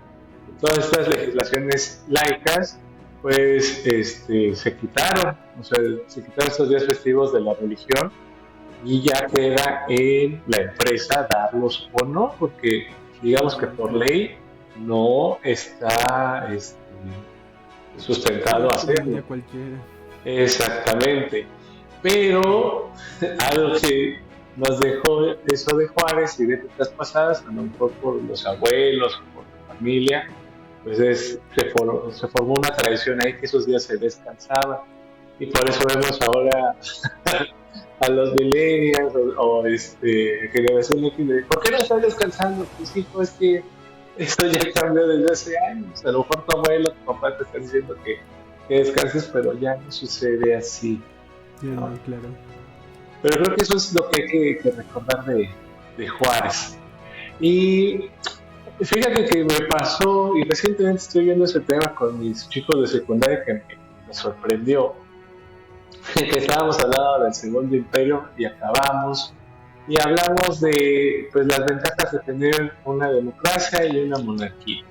todas estas legislaciones laicas, pues se quitaron, o sea, se quitaron estos días festivos de la religión y ya queda en la empresa darlos o no, porque digamos que por ley no está sustentado hacerlo. Cualquiera. Exactamente. Pero algo que nos dejó eso de Juárez y de épocas pasadas, a lo mejor por los abuelos, por la familia, pues se formó una tradición ahí que esos días se descansaba. Y por eso vemos ahora a los millennials generación X de ¿por qué no estás descansando? Pues hijo, es que esto ya cambió desde hace años. A lo mejor tu abuelo, tu papá te está diciendo que descanses, pero ya no sucede así. Ya, ¿no? claro. Pero creo que eso es lo que hay que recordar de Juárez. Y fíjate que me pasó, y recientemente estoy viendo ese tema con mis chicos de secundaria que me sorprendió, que estábamos hablando del Segundo Imperio y acabamos, y hablamos de pues, las ventajas de tener una democracia y una monarquía.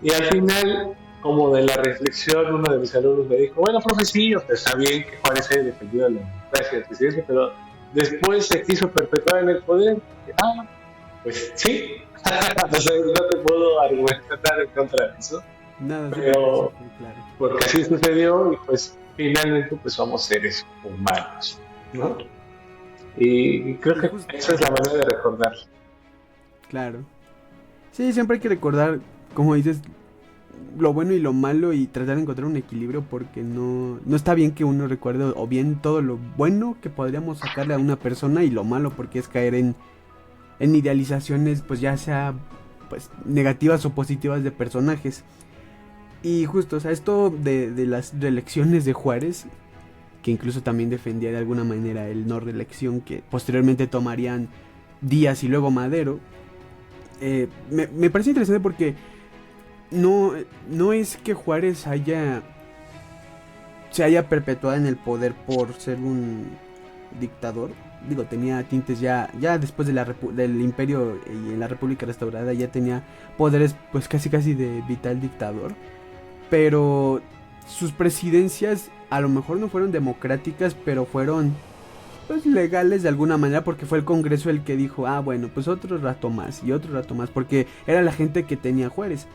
Y al final, como de la reflexión, uno de mis alumnos me dijo, bueno, profe, sí, está bien que Juárez haya defendido la democracia y el presidencia, pero después se quiso perpetuar en el poder. Pues sí, no te puedo argumentar en contra de eso. Nada, pero sí, claro. Porque así sucedió y pues finalmente pues somos seres humanos, ¿no? Y creo que esa es la manera de recordar. Claro. Sí, siempre hay que recordar, como dices, lo bueno y lo malo y tratar de encontrar un equilibrio porque no está bien que uno recuerde o bien todo lo bueno que podríamos sacarle a una persona y lo malo porque es caer en idealizaciones pues ya sea pues negativas o positivas de personajes. Y justo, o sea, esto de las reelecciones de Juárez, que incluso también defendía de alguna manera el no reelección que posteriormente tomarían Díaz y luego Madero, me parece interesante porque no es que Juárez se haya perpetuado en el poder por ser un dictador. Digo, tenía tintes ya después del imperio y en la república restaurada ya tenía poderes pues casi de vital dictador. Pero sus presidencias a lo mejor no fueron democráticas, pero fueron pues legales de alguna manera porque fue el Congreso el que dijo, bueno, pues otro rato más y otro rato más, porque era la gente que tenía Juárez.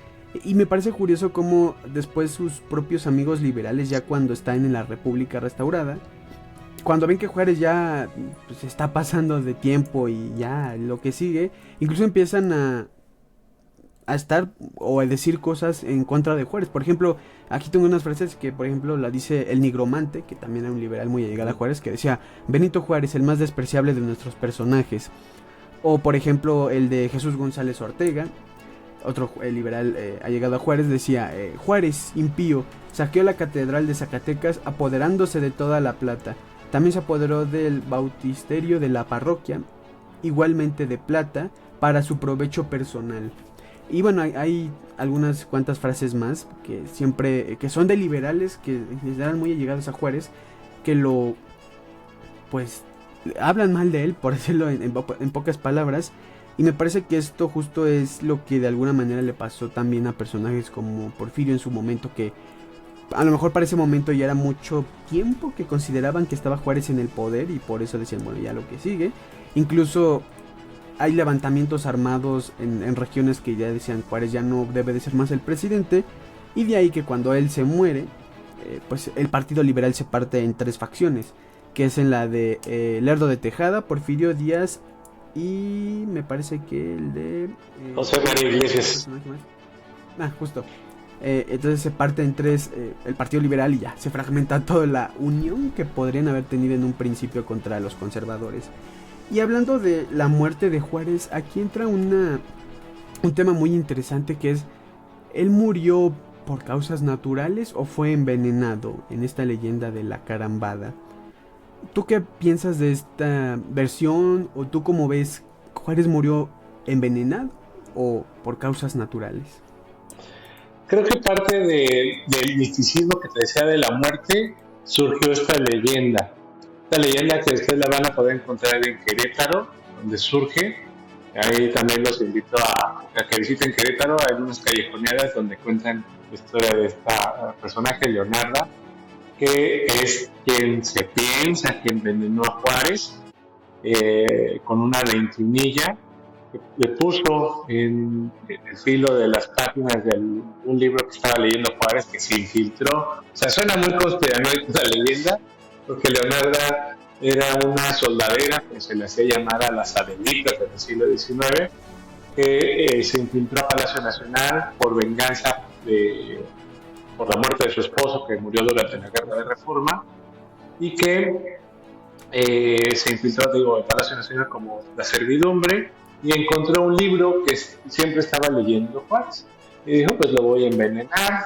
Y me parece curioso cómo después sus propios amigos liberales, ya cuando están en la República restaurada, cuando ven que Juárez ya pues, está pasando de tiempo y ya lo que sigue, incluso empiezan a estar o a decir cosas en contra de Juárez. Por ejemplo, aquí tengo unas frases que, por ejemplo, la dice el Nigromante, que también era un liberal muy allegado a Juárez, que decía, Benito Juárez, el más despreciable de nuestros personajes. O, por ejemplo, el de Jesús González Ortega, otro liberal allegado a Juárez, decía, Juárez, impío, saqueó la catedral de Zacatecas apoderándose de toda la plata. También se apoderó del bautisterio de la parroquia, igualmente de plata, para su provecho personal. Y bueno, hay algunas cuantas frases más que siempre, que son de liberales, que eran muy allegados a Juárez, que pues, hablan mal de él, por decirlo en pocas palabras. Y me parece que esto justo es lo que de alguna manera le pasó también a personajes como Porfirio en su momento, que a lo mejor para ese momento ya era mucho tiempo que consideraban que estaba Juárez en el poder y por eso decían, bueno, ya lo que sigue. Incluso hay levantamientos armados en regiones que ya decían Juárez ya no debe de ser más el presidente. Y de ahí que cuando él se muere, pues el Partido Liberal se parte en tres facciones, que es en la de Lerdo de Tejada, Porfirio Díaz y me parece que el de José María Iglesias. Justo. Entonces se parte en tres, el Partido Liberal, y ya se fragmenta toda la unión que podrían haber tenido en un principio contra los conservadores. Y hablando de la muerte de Juárez, aquí entra un tema muy interesante, que es, ¿él murió por causas naturales o fue envenenado en esta leyenda de la carambada? ¿Tú qué piensas de esta versión? ¿O tú cómo ves, Juárez murió envenenado o por causas naturales? creo que parte del misticismo que te decía de la muerte surgió esta leyenda. Esta leyenda que ustedes la van a poder encontrar en Querétaro, donde surge. Ahí también los invito a que visiten Querétaro. Hay unas callejoneadas donde cuentan la historia de esta personaje, Leonarda, que es quien se piensa que envenenó a Juárez con una 21, que le puso en el filo de las páginas de un libro que estaba leyendo Juárez, que se infiltró. O sea, suena muy conspiranoica la leyenda, porque Leonarda era una soldadera que se le hacía llamar a las Adelitas del siglo XIX, que se infiltró a Palacio Nacional por venganza por la muerte de su esposo, que murió durante la Guerra de Reforma, y que se infiltró, digo, en Palacio Nacional como la servidumbre, y encontró un libro que siempre estaba leyendo Juárez. Y dijo, pues lo voy a envenenar.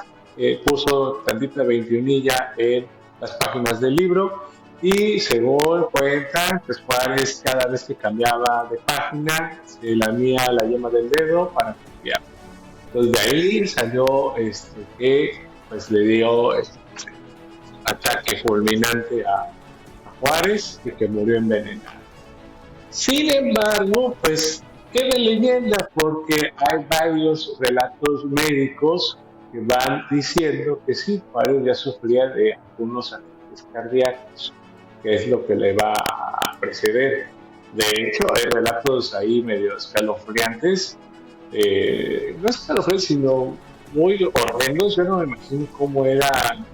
Puso tantita 21 en las páginas del libro, y según cuentan, pues Juárez cada vez que cambiaba de página se lamía la yema del dedo para copiar. Entonces de ahí salió que pues le dio ataque fulminante a Juárez y que murió envenenado. Sin embargo, pues queda leyenda porque hay varios relatos médicos que van diciendo que sí, Juárez ya sufría de algunos ataques cardíacos, que es lo que le va a preceder. De hecho, hay relatos ahí medio escalofriantes, no escalofriantes, sino muy horrendos. Yo no me imagino cómo era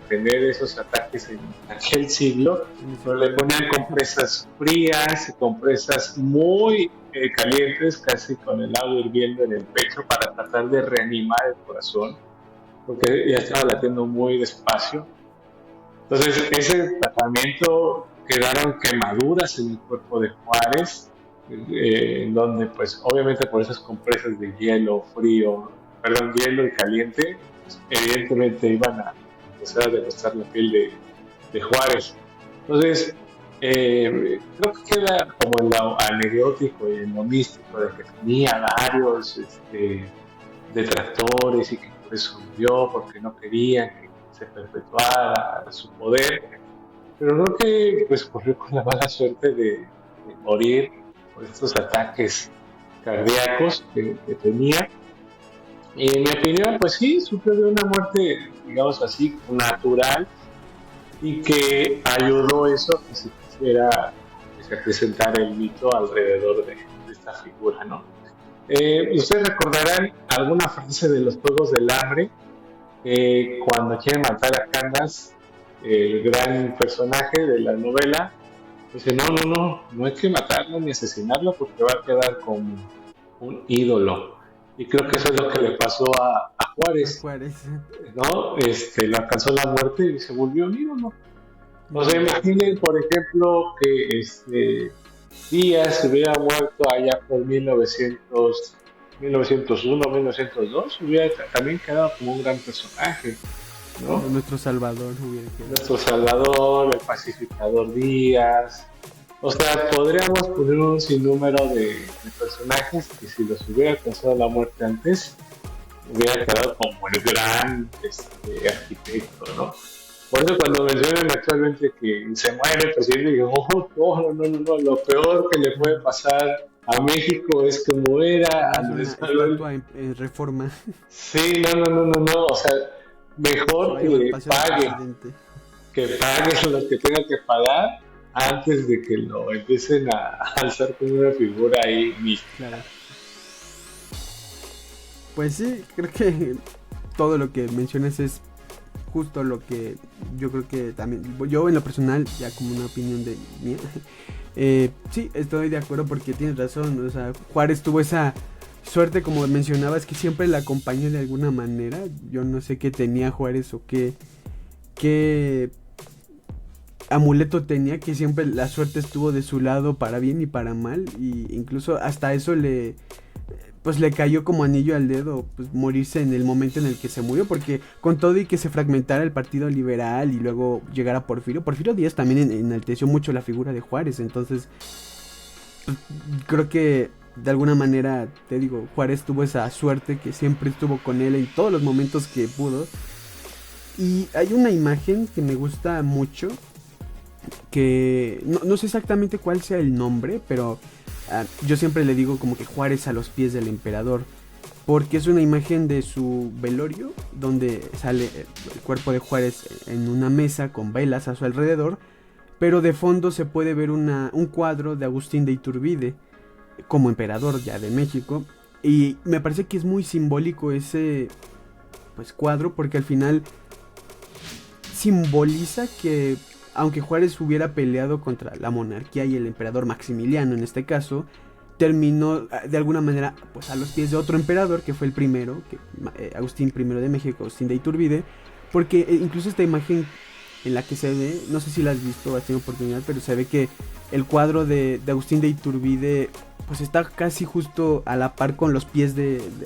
tener esos ataques en aquel siglo, pero le ponían compresas frías, compresas muy calientes, casi con el agua hirviendo en el pecho para tratar de reanimar el corazón, porque ya estaba latiendo muy despacio. Entonces, ese tratamiento, quedaron quemaduras en el cuerpo de Juárez, en donde pues obviamente por esas compresas de hielo y caliente, pues, evidentemente iban a empezar a devastar la piel de Juárez. Entonces, creo que queda como en lo anecdótico y en lo místico de que tenía varios detractores y que por eso murió, porque no querían que se perpetuara su poder, pero creo que pues corrió con la mala suerte de morir por estos ataques cardíacos que tenía. Y en mi opinión, pues sí, sufrió de una muerte, digamos así, natural, y que ayudó eso que se quisiera que se presentara el mito alrededor de esta figura, ¿no? Ustedes recordarán alguna frase de los Juegos del Hambre, cuando quieren matar a Candace, el gran personaje de la novela, dice, no hay que matarlo ni asesinarlo porque va a quedar como un ídolo. Y creo que eso es lo que le pasó a Juárez, ¿no? Lo alcanzó la muerte y se volvió un ídolo. O sea, imaginen, por ejemplo, que Díaz se hubiera muerto allá por 1901, 1902, hubiera también quedado como un gran personaje, ¿no? Nuestro Salvador hubiera quedado. Nuestro Salvador, el pacificador Díaz. O sea, podríamos poner un sinnúmero de personajes que si los hubiera alcanzado la muerte antes, hubiera quedado como el gran arquitecto, ¿no? Por eso cuando mencionan actualmente que se muere el presidente, digo, no, lo peor que le puede pasar a México es que muera Andrés Manuel. Reforma. Sí, no, o sea, mejor que pague lo que tenga que pagar antes de que lo empiecen a alzar como una figura ahí mística. Claro. Pues sí, creo que todo lo que mencionas es justo lo que yo creo que también, yo en lo personal, ya como una opinión de mía, sí, estoy de acuerdo porque tienes razón, o sea, Juárez tuvo esa suerte, como mencionabas, que siempre la acompañó de alguna manera. Yo no sé qué tenía Juárez o qué amuleto tenía, que siempre la suerte estuvo de su lado para bien y para mal, y incluso hasta eso le cayó como anillo al dedo, pues morirse en el momento en el que se murió, porque con todo y que se fragmentara el Partido Liberal y luego llegara Porfirio Díaz también enalteció mucho la figura de Juárez. Entonces creo que de alguna manera, te digo, Juárez tuvo esa suerte que siempre estuvo con él en todos los momentos que pudo. Y hay una imagen que me gusta mucho, que no sé exactamente cuál sea el nombre, pero yo siempre le digo como que Juárez a los pies del emperador, porque es una imagen de su velorio donde sale el cuerpo de Juárez en una mesa con velas a su alrededor, pero de fondo se puede ver un cuadro de Agustín de Iturbide como emperador ya de México, y me parece que es muy simbólico ese pues cuadro, porque al final simboliza que aunque Juárez hubiera peleado contra la monarquía y el emperador Maximiliano en este caso, terminó de alguna manera pues a los pies de otro emperador que fue el primero, Agustín I de México, Agustín de Iturbide, porque incluso esta imagen en la que se ve, no sé si la has visto o has tenido oportunidad, pero se ve que el cuadro de Agustín de Iturbide pues está casi justo a la par con los pies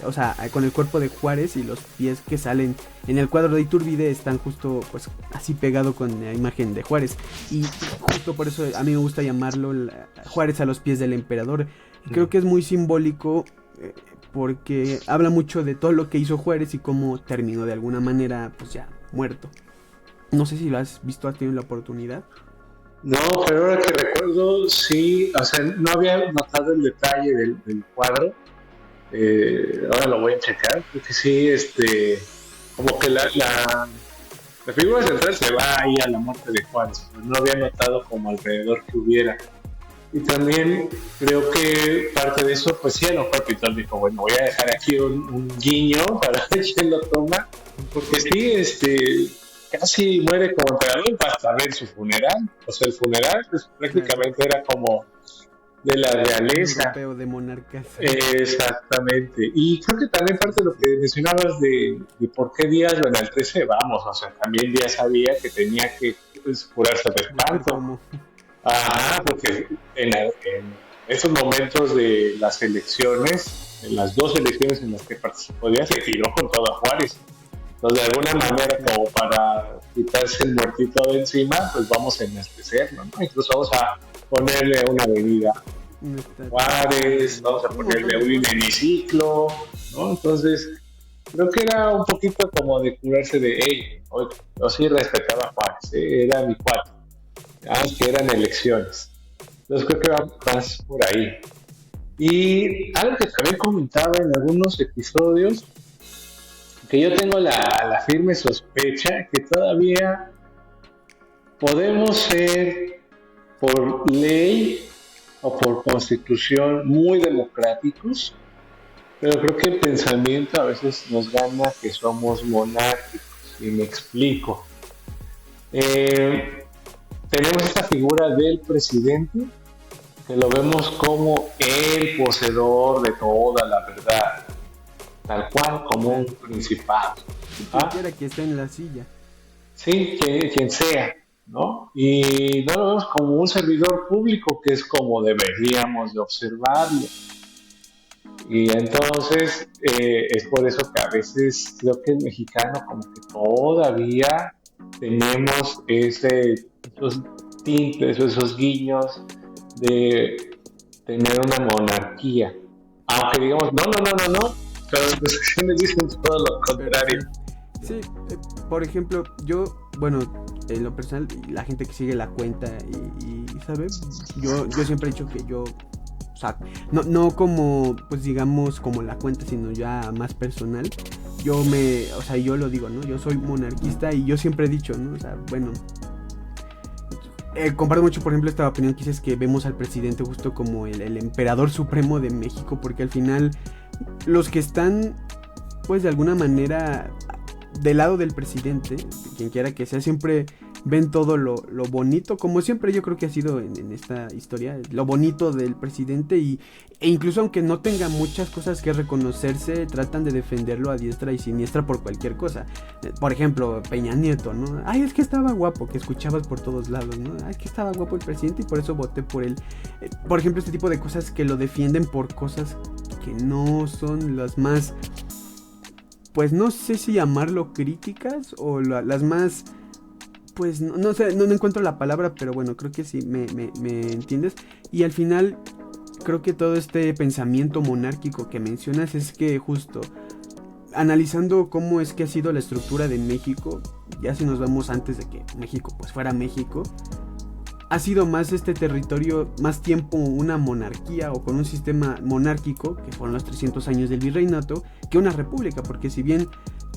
o sea, con el cuerpo de Juárez, y los pies que salen en el cuadro de Iturbide están justo pues así pegado con la imagen de Juárez, y justo por eso a mí me gusta llamarlo Juárez a los pies del emperador. Creo que es muy simbólico porque habla mucho de todo lo que hizo Juárez y cómo terminó de alguna manera pues ya muerto. No sé si lo has visto, has tenido la oportunidad. No, pero ahora que recuerdo, sí, o sea, no había notado el detalle del cuadro. Ahora lo voy a checar, porque sí, como que la figura central se va ahí a la muerte de Juárez, pero no había notado como alrededor que hubiera. Y también creo que parte de eso, pues sí, a lo mejor Pitón dijo, bueno, voy a dejar aquí un guiño para quien lo toma, porque sí, casi muere como emperador hasta ver su funeral. O sea, el funeral pues, prácticamente era como de la realeza. Europeo de monarcas. Exactamente. Y creo que también parte de lo que mencionabas de por qué Díaz, bueno, el 13 vamos, o sea, también Díaz sabía que tenía que pues, curarse de espanto. Ajá, porque en esos momentos de las elecciones, en las dos elecciones en las que participó Díaz, se tiró con todo a Juárez. Entonces, de alguna manera, como para quitarse el muertito de encima, pues vamos a enaltecerlo, ¿no? Incluso vamos a ponerle una avenida Juárez, vamos a ponerle un hemiciclo, ¿no? Entonces, creo que era un poquito como de curarse de, hey, yo sí respetaba a Juárez, era mi cuate, que eran elecciones. Entonces, creo que va más por ahí. Y algo que también comentaba en algunos episodios, que yo tengo la firme sospecha que todavía podemos ser por ley o por constitución muy democráticos, pero creo que el pensamiento a veces nos gana que somos monárquicos, y me explico. Tenemos esta figura del presidente que lo vemos como el poseedor de toda la verdad, tal cual como un principado. Quien quiera que esté en la silla. Sí, quien sea, ¿no? Y no lo vemos como un servidor público, que es como deberíamos de observarlo. Y entonces es por eso que a veces creo que el mexicano como que todavía tenemos esos tintes o esos guiños de tener una monarquía. Aunque digamos, no, pero las acciones dicen todo lo contrario. Sí, por ejemplo, yo, bueno, en lo personal, la gente que sigue la cuenta y ¿sabes? Yo siempre he dicho que yo, o sea, no como, pues digamos, como la cuenta, sino ya más personal. Yo lo digo, ¿no? Yo soy monarquista y yo siempre he dicho, ¿no? O sea, bueno, comparto mucho, por ejemplo, esta opinión que dices que vemos al presidente justo como el emperador supremo de México, porque al final los que están, pues de alguna manera del lado del presidente, quien quiera que sea, siempre ven todo lo bonito, como siempre yo creo que ha sido en esta historia, lo bonito del presidente, e incluso aunque no tenga muchas cosas que reconocerse, tratan de defenderlo a diestra y siniestra por cualquier cosa. Por ejemplo, Peña Nieto, ¿no? Ay, es que estaba guapo, que escuchabas por todos lados, ¿no? Ay, es que estaba guapo el presidente y por eso voté por él. Por ejemplo, este tipo de cosas que lo defienden por cosas que no son las más, pues no sé si llamarlo críticas o las más, pues no sé, no encuentro la palabra, pero bueno, creo que sí me entiendes. Y al final creo que todo este pensamiento monárquico que mencionas es que justo analizando cómo es que ha sido la estructura de México, ya si nos vamos antes de que México pues fuera México, ha sido más este territorio, más tiempo una monarquía o con un sistema monárquico, que fueron los 300 años del virreinato, que una república, porque si bien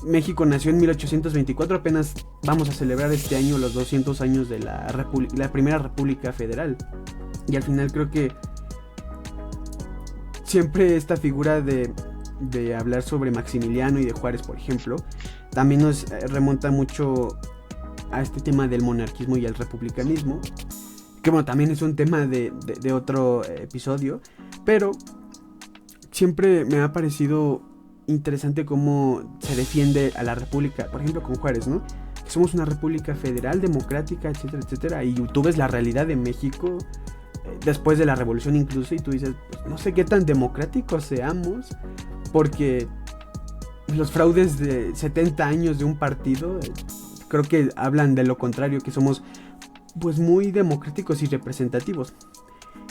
México nació en 1824, apenas vamos a celebrar este año los 200 años de la primera república federal. Y al final creo que siempre esta figura de hablar sobre Maximiliano y de Juárez, por ejemplo, también nos remonta mucho a este tema del monarquismo y el republicanismo, que bueno, también es un tema de otro episodio, pero siempre me ha parecido interesante cómo se defiende a la república, por ejemplo con Juárez, ¿no? Que somos una república federal, democrática, etcétera, etcétera, y tú ves la realidad de México después de la revolución incluso, y tú dices, pues no sé qué tan democráticos seamos, porque los fraudes de 70 años de un partido creo que hablan de lo contrario, que somos pues muy democráticos y representativos.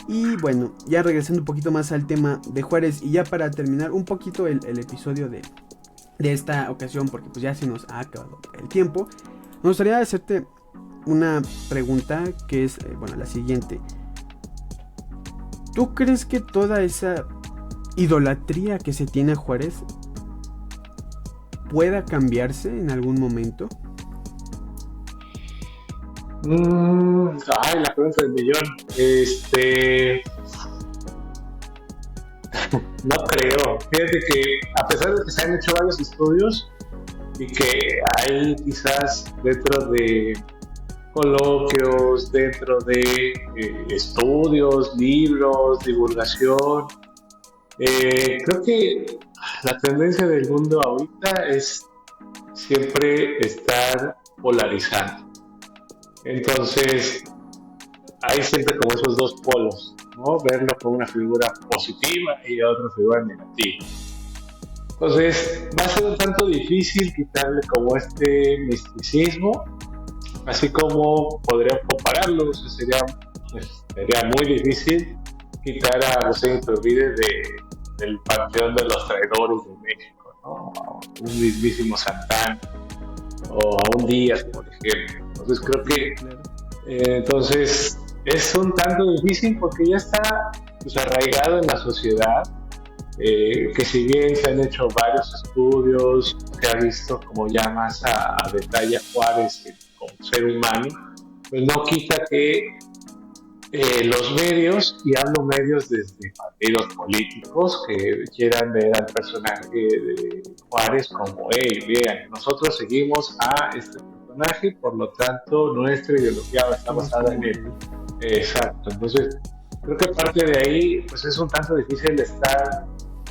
Y bueno, ya regresando un poquito más al tema de Juárez, y ya para terminar un poquito el episodio de esta ocasión, porque pues ya se nos ha acabado el tiempo, me gustaría hacerte una pregunta que es, bueno, la siguiente. ¿Tú crees que toda esa idolatría que se tiene a Juárez pueda cambiarse en algún momento? La pregunta del millón. No creo. Fíjate que a pesar de que se han hecho varios estudios y que hay quizás dentro de coloquios, dentro de estudios, libros, divulgación, creo que la tendencia del mundo ahorita es siempre estar polarizando. Entonces, hay siempre como esos dos polos, ¿no? Verlo como una figura positiva y otra figura negativa. Entonces, va a ser un tanto difícil quitarle como este misticismo, así como podrían compararlo. O sea, sería muy difícil quitar a José Iturbide del panteón de los traidores de México, ¿no? A un mismísimo Santana o a un Díaz, por ejemplo. Entonces creo que entonces es un tanto difícil porque ya está pues, arraigado en la sociedad, que si bien se han hecho varios estudios, se ha visto como ya más a detalle a Juárez como ser humano, pues no quita que los medios, y hablo medios desde partidos políticos, que quieran ver al personaje de Juárez como, vean, nosotros seguimos a este personaje, por lo tanto nuestra ideología está basada en él. Exacto, entonces creo que parte de ahí pues es un tanto difícil de estar,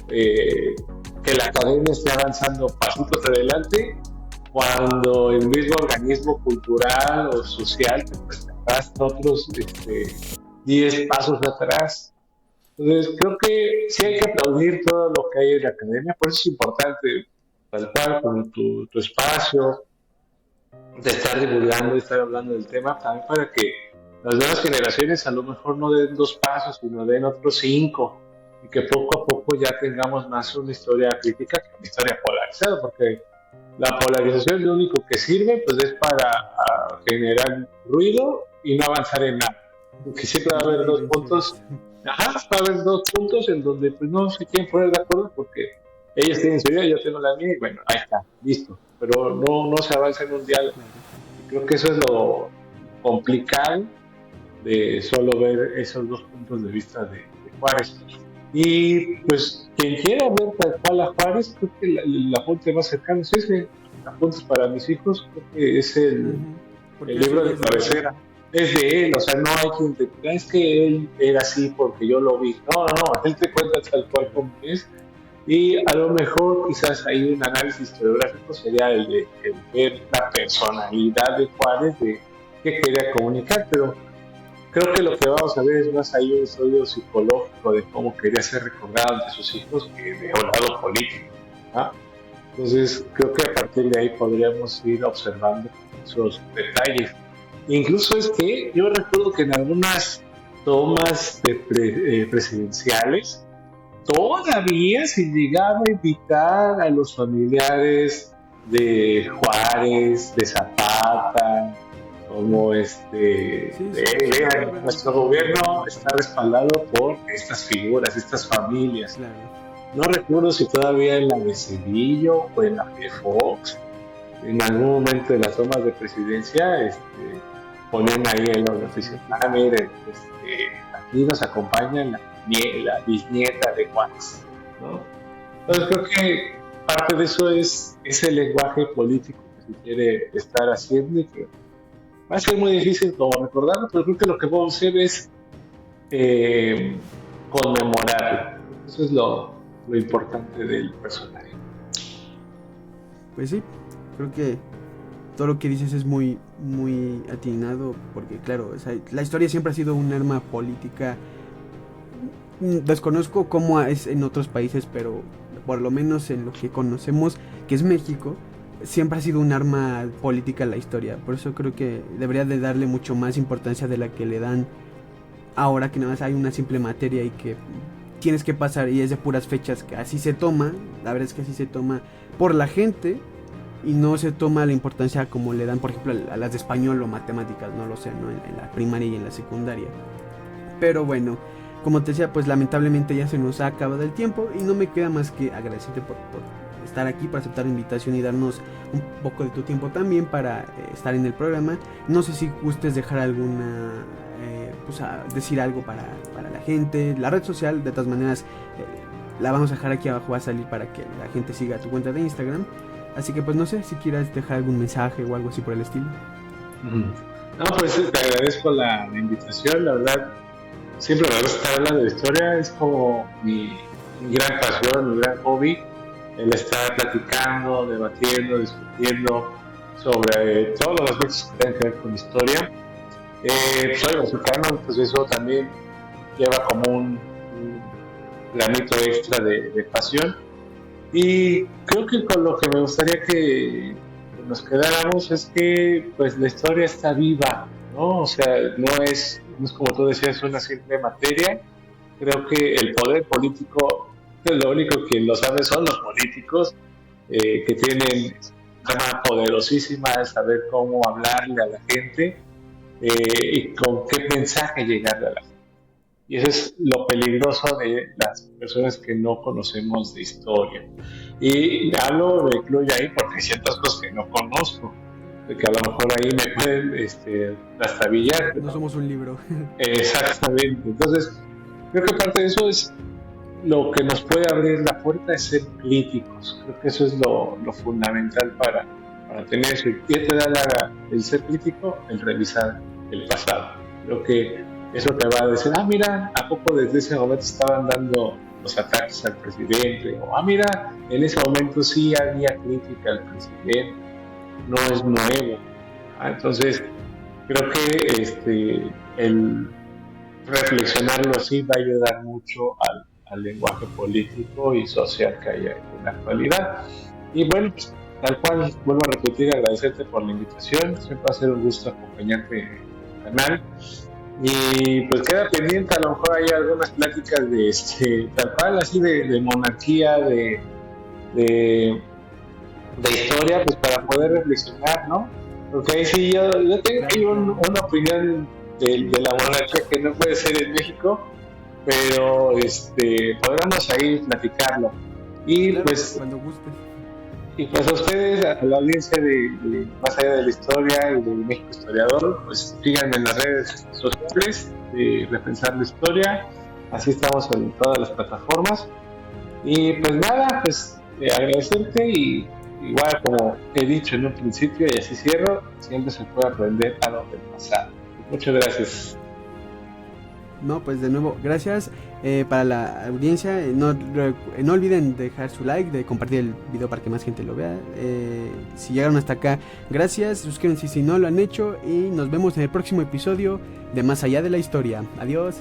que la academia esté avanzando pasitos adelante cuando el mismo organismo cultural o social pues arrastra otros 10 pasos atrás. Entonces creo que sí hay que aplaudir todo lo que hay en la academia, por eso es importante, tal cual, con tu espacio, de estar divulgando y estar hablando del tema, también para que las nuevas generaciones a lo mejor no den 2 pasos, sino den otros 5, y que poco a poco ya tengamos más una historia crítica que una historia polarizada, porque la polarización lo único que sirve pues es para generar ruido y no avanzar en nada, porque siempre va a haber 2 puntos, va a haber 2 puntos en donde pues no se quieren poner de acuerdo porque ellos tienen su idea, yo tengo la mía y bueno, ahí está, listo, pero no se avanza en un diálogo. Creo que eso es lo complicado de solo ver esos 2 puntos de vista de Juárez. Y pues quien quiera ver tal cual a Juárez, creo que la fuente más cercana es ese, Apuntes para mis hijos, creo que es el libro de cabecera. Es de él, o sea, no hay quien te diga, es que él era así porque yo lo vi. No, él te cuenta tal cual como es. Y a lo mejor quizás ahí un análisis historiográfico sería el de ver la personalidad de Juárez, de qué quería comunicar, pero creo que lo que vamos a ver es más ahí un estudio psicológico de cómo quería ser recordado ante sus hijos que de un lado político, ¿no? Entonces creo que a partir de ahí podríamos ir observando esos detalles. Incluso es que yo recuerdo que en algunas tomas presidenciales, todavía se llegaba a invitar a los familiares de Juárez, de Zapata, como nuestro gobierno está respaldado por estas figuras, estas familias. Claro. No recuerdo si todavía en la de Cedillo o en la de Fox, en algún momento de las tomas de presidencia, ponían ahí el oficio. Miren, aquí nos acompaña la bisnieta de Juárez, ¿no? Entonces creo que parte de eso es ese lenguaje político que se quiere estar haciendo y que va a ser muy difícil como recordarlo, pero creo que lo que vamos a hacer es conmemorarlo. Eso es lo importante del personaje. Pues sí, creo que todo lo que dices es muy, muy atinado, porque claro, la historia siempre ha sido un arma política. Desconozco cómo es en otros países, pero por lo menos en lo que conocemos, que es México, siempre ha sido un arma política a la historia. Por eso creo que debería de darle mucho más importancia de la que le dan ahora, que nada más hay una simple materia y que tienes que pasar y es de puras fechas, que así se toma. La verdad es que así se toma por la gente y no se toma la importancia como le dan, por ejemplo, a las de español o matemáticas, no lo sé, ¿no? En la primaria y en la secundaria. Pero bueno, como te decía, pues lamentablemente ya se nos ha acabado el tiempo y no me queda más que agradecerte por estar aquí, por aceptar la invitación y darnos un poco de tu tiempo también para estar en el programa. No sé si gustes dejar alguna, decir algo para la gente, la red social. De todas maneras, la vamos a dejar aquí abajo, va a salir para que la gente siga tu cuenta de Instagram. Así que pues no sé si quieras dejar algún mensaje o algo así por el estilo. No, pues te agradezco la invitación, la verdad. Siempre me gusta estar hablando de historia, es como mi gran pasión, mi gran hobby, el estar platicando, debatiendo, discutiendo sobre todos los aspectos que tengan que ver con historia. Soy mexicano, pues eso también lleva como un granito extra de pasión. Y creo que con lo que me gustaría que nos quedáramos es que pues la historia está viva, ¿no? O sea, no es como tú decías, una simple materia. Creo que el poder político, lo único que lo sabe son los políticos, que tienen una poderosísima de saber cómo hablarle a la gente y con qué mensaje llegarle a la gente. Y eso es lo peligroso de las personas que no conocemos de historia. Y hablo, me incluyo ahí porque hay ciertas cosas que no conozco, de que a lo mejor ahí me pueden trastabillar. No somos un libro. Exactamente. Entonces, creo que parte de eso es lo que nos puede abrir la puerta, es ser críticos. Creo que eso es lo fundamental para tener eso. ¿Y qué te da el ser crítico? El revisar el pasado. Creo que eso te va a decir, mira, ¿a poco desde ese momento estaban dando los ataques al presidente? O, mira, en ese momento sí había crítica al presidente. No es nuevo. Entonces, creo que el reflexionarlo así va a ayudar mucho al lenguaje político y social que hay en la actualidad. Y bueno, pues, tal cual, vuelvo a repetir, agradecerte por la invitación. Siempre va a ser un gusto acompañarte en el canal. Y pues queda pendiente, a lo mejor hay algunas pláticas de tal cual, así de monarquía, de historia, pues para poder reflexionar, ¿no? Porque ahí sí yo tengo una opinión de la monarquía que no puede ser en México, pero podremos ahí platicarlo. Y claro, pues cuando guste. Y pues a ustedes, a la audiencia de Más Allá de la Historia y de México Historiador, pues síganme en las redes sociales de Repensar la Historia. Así estamos en todas las plataformas. Y pues nada, pues agradecerte y igual como he dicho en un principio y así cierro, siempre se puede aprender algo del pasado. Muchas gracias. No, pues de nuevo, gracias para la audiencia. No olviden dejar su like, de compartir el video para que más gente lo vea. Si llegaron hasta acá, gracias. Suscríbanse si no lo han hecho. Y nos vemos en el próximo episodio de Más Allá de la Historia. Adiós.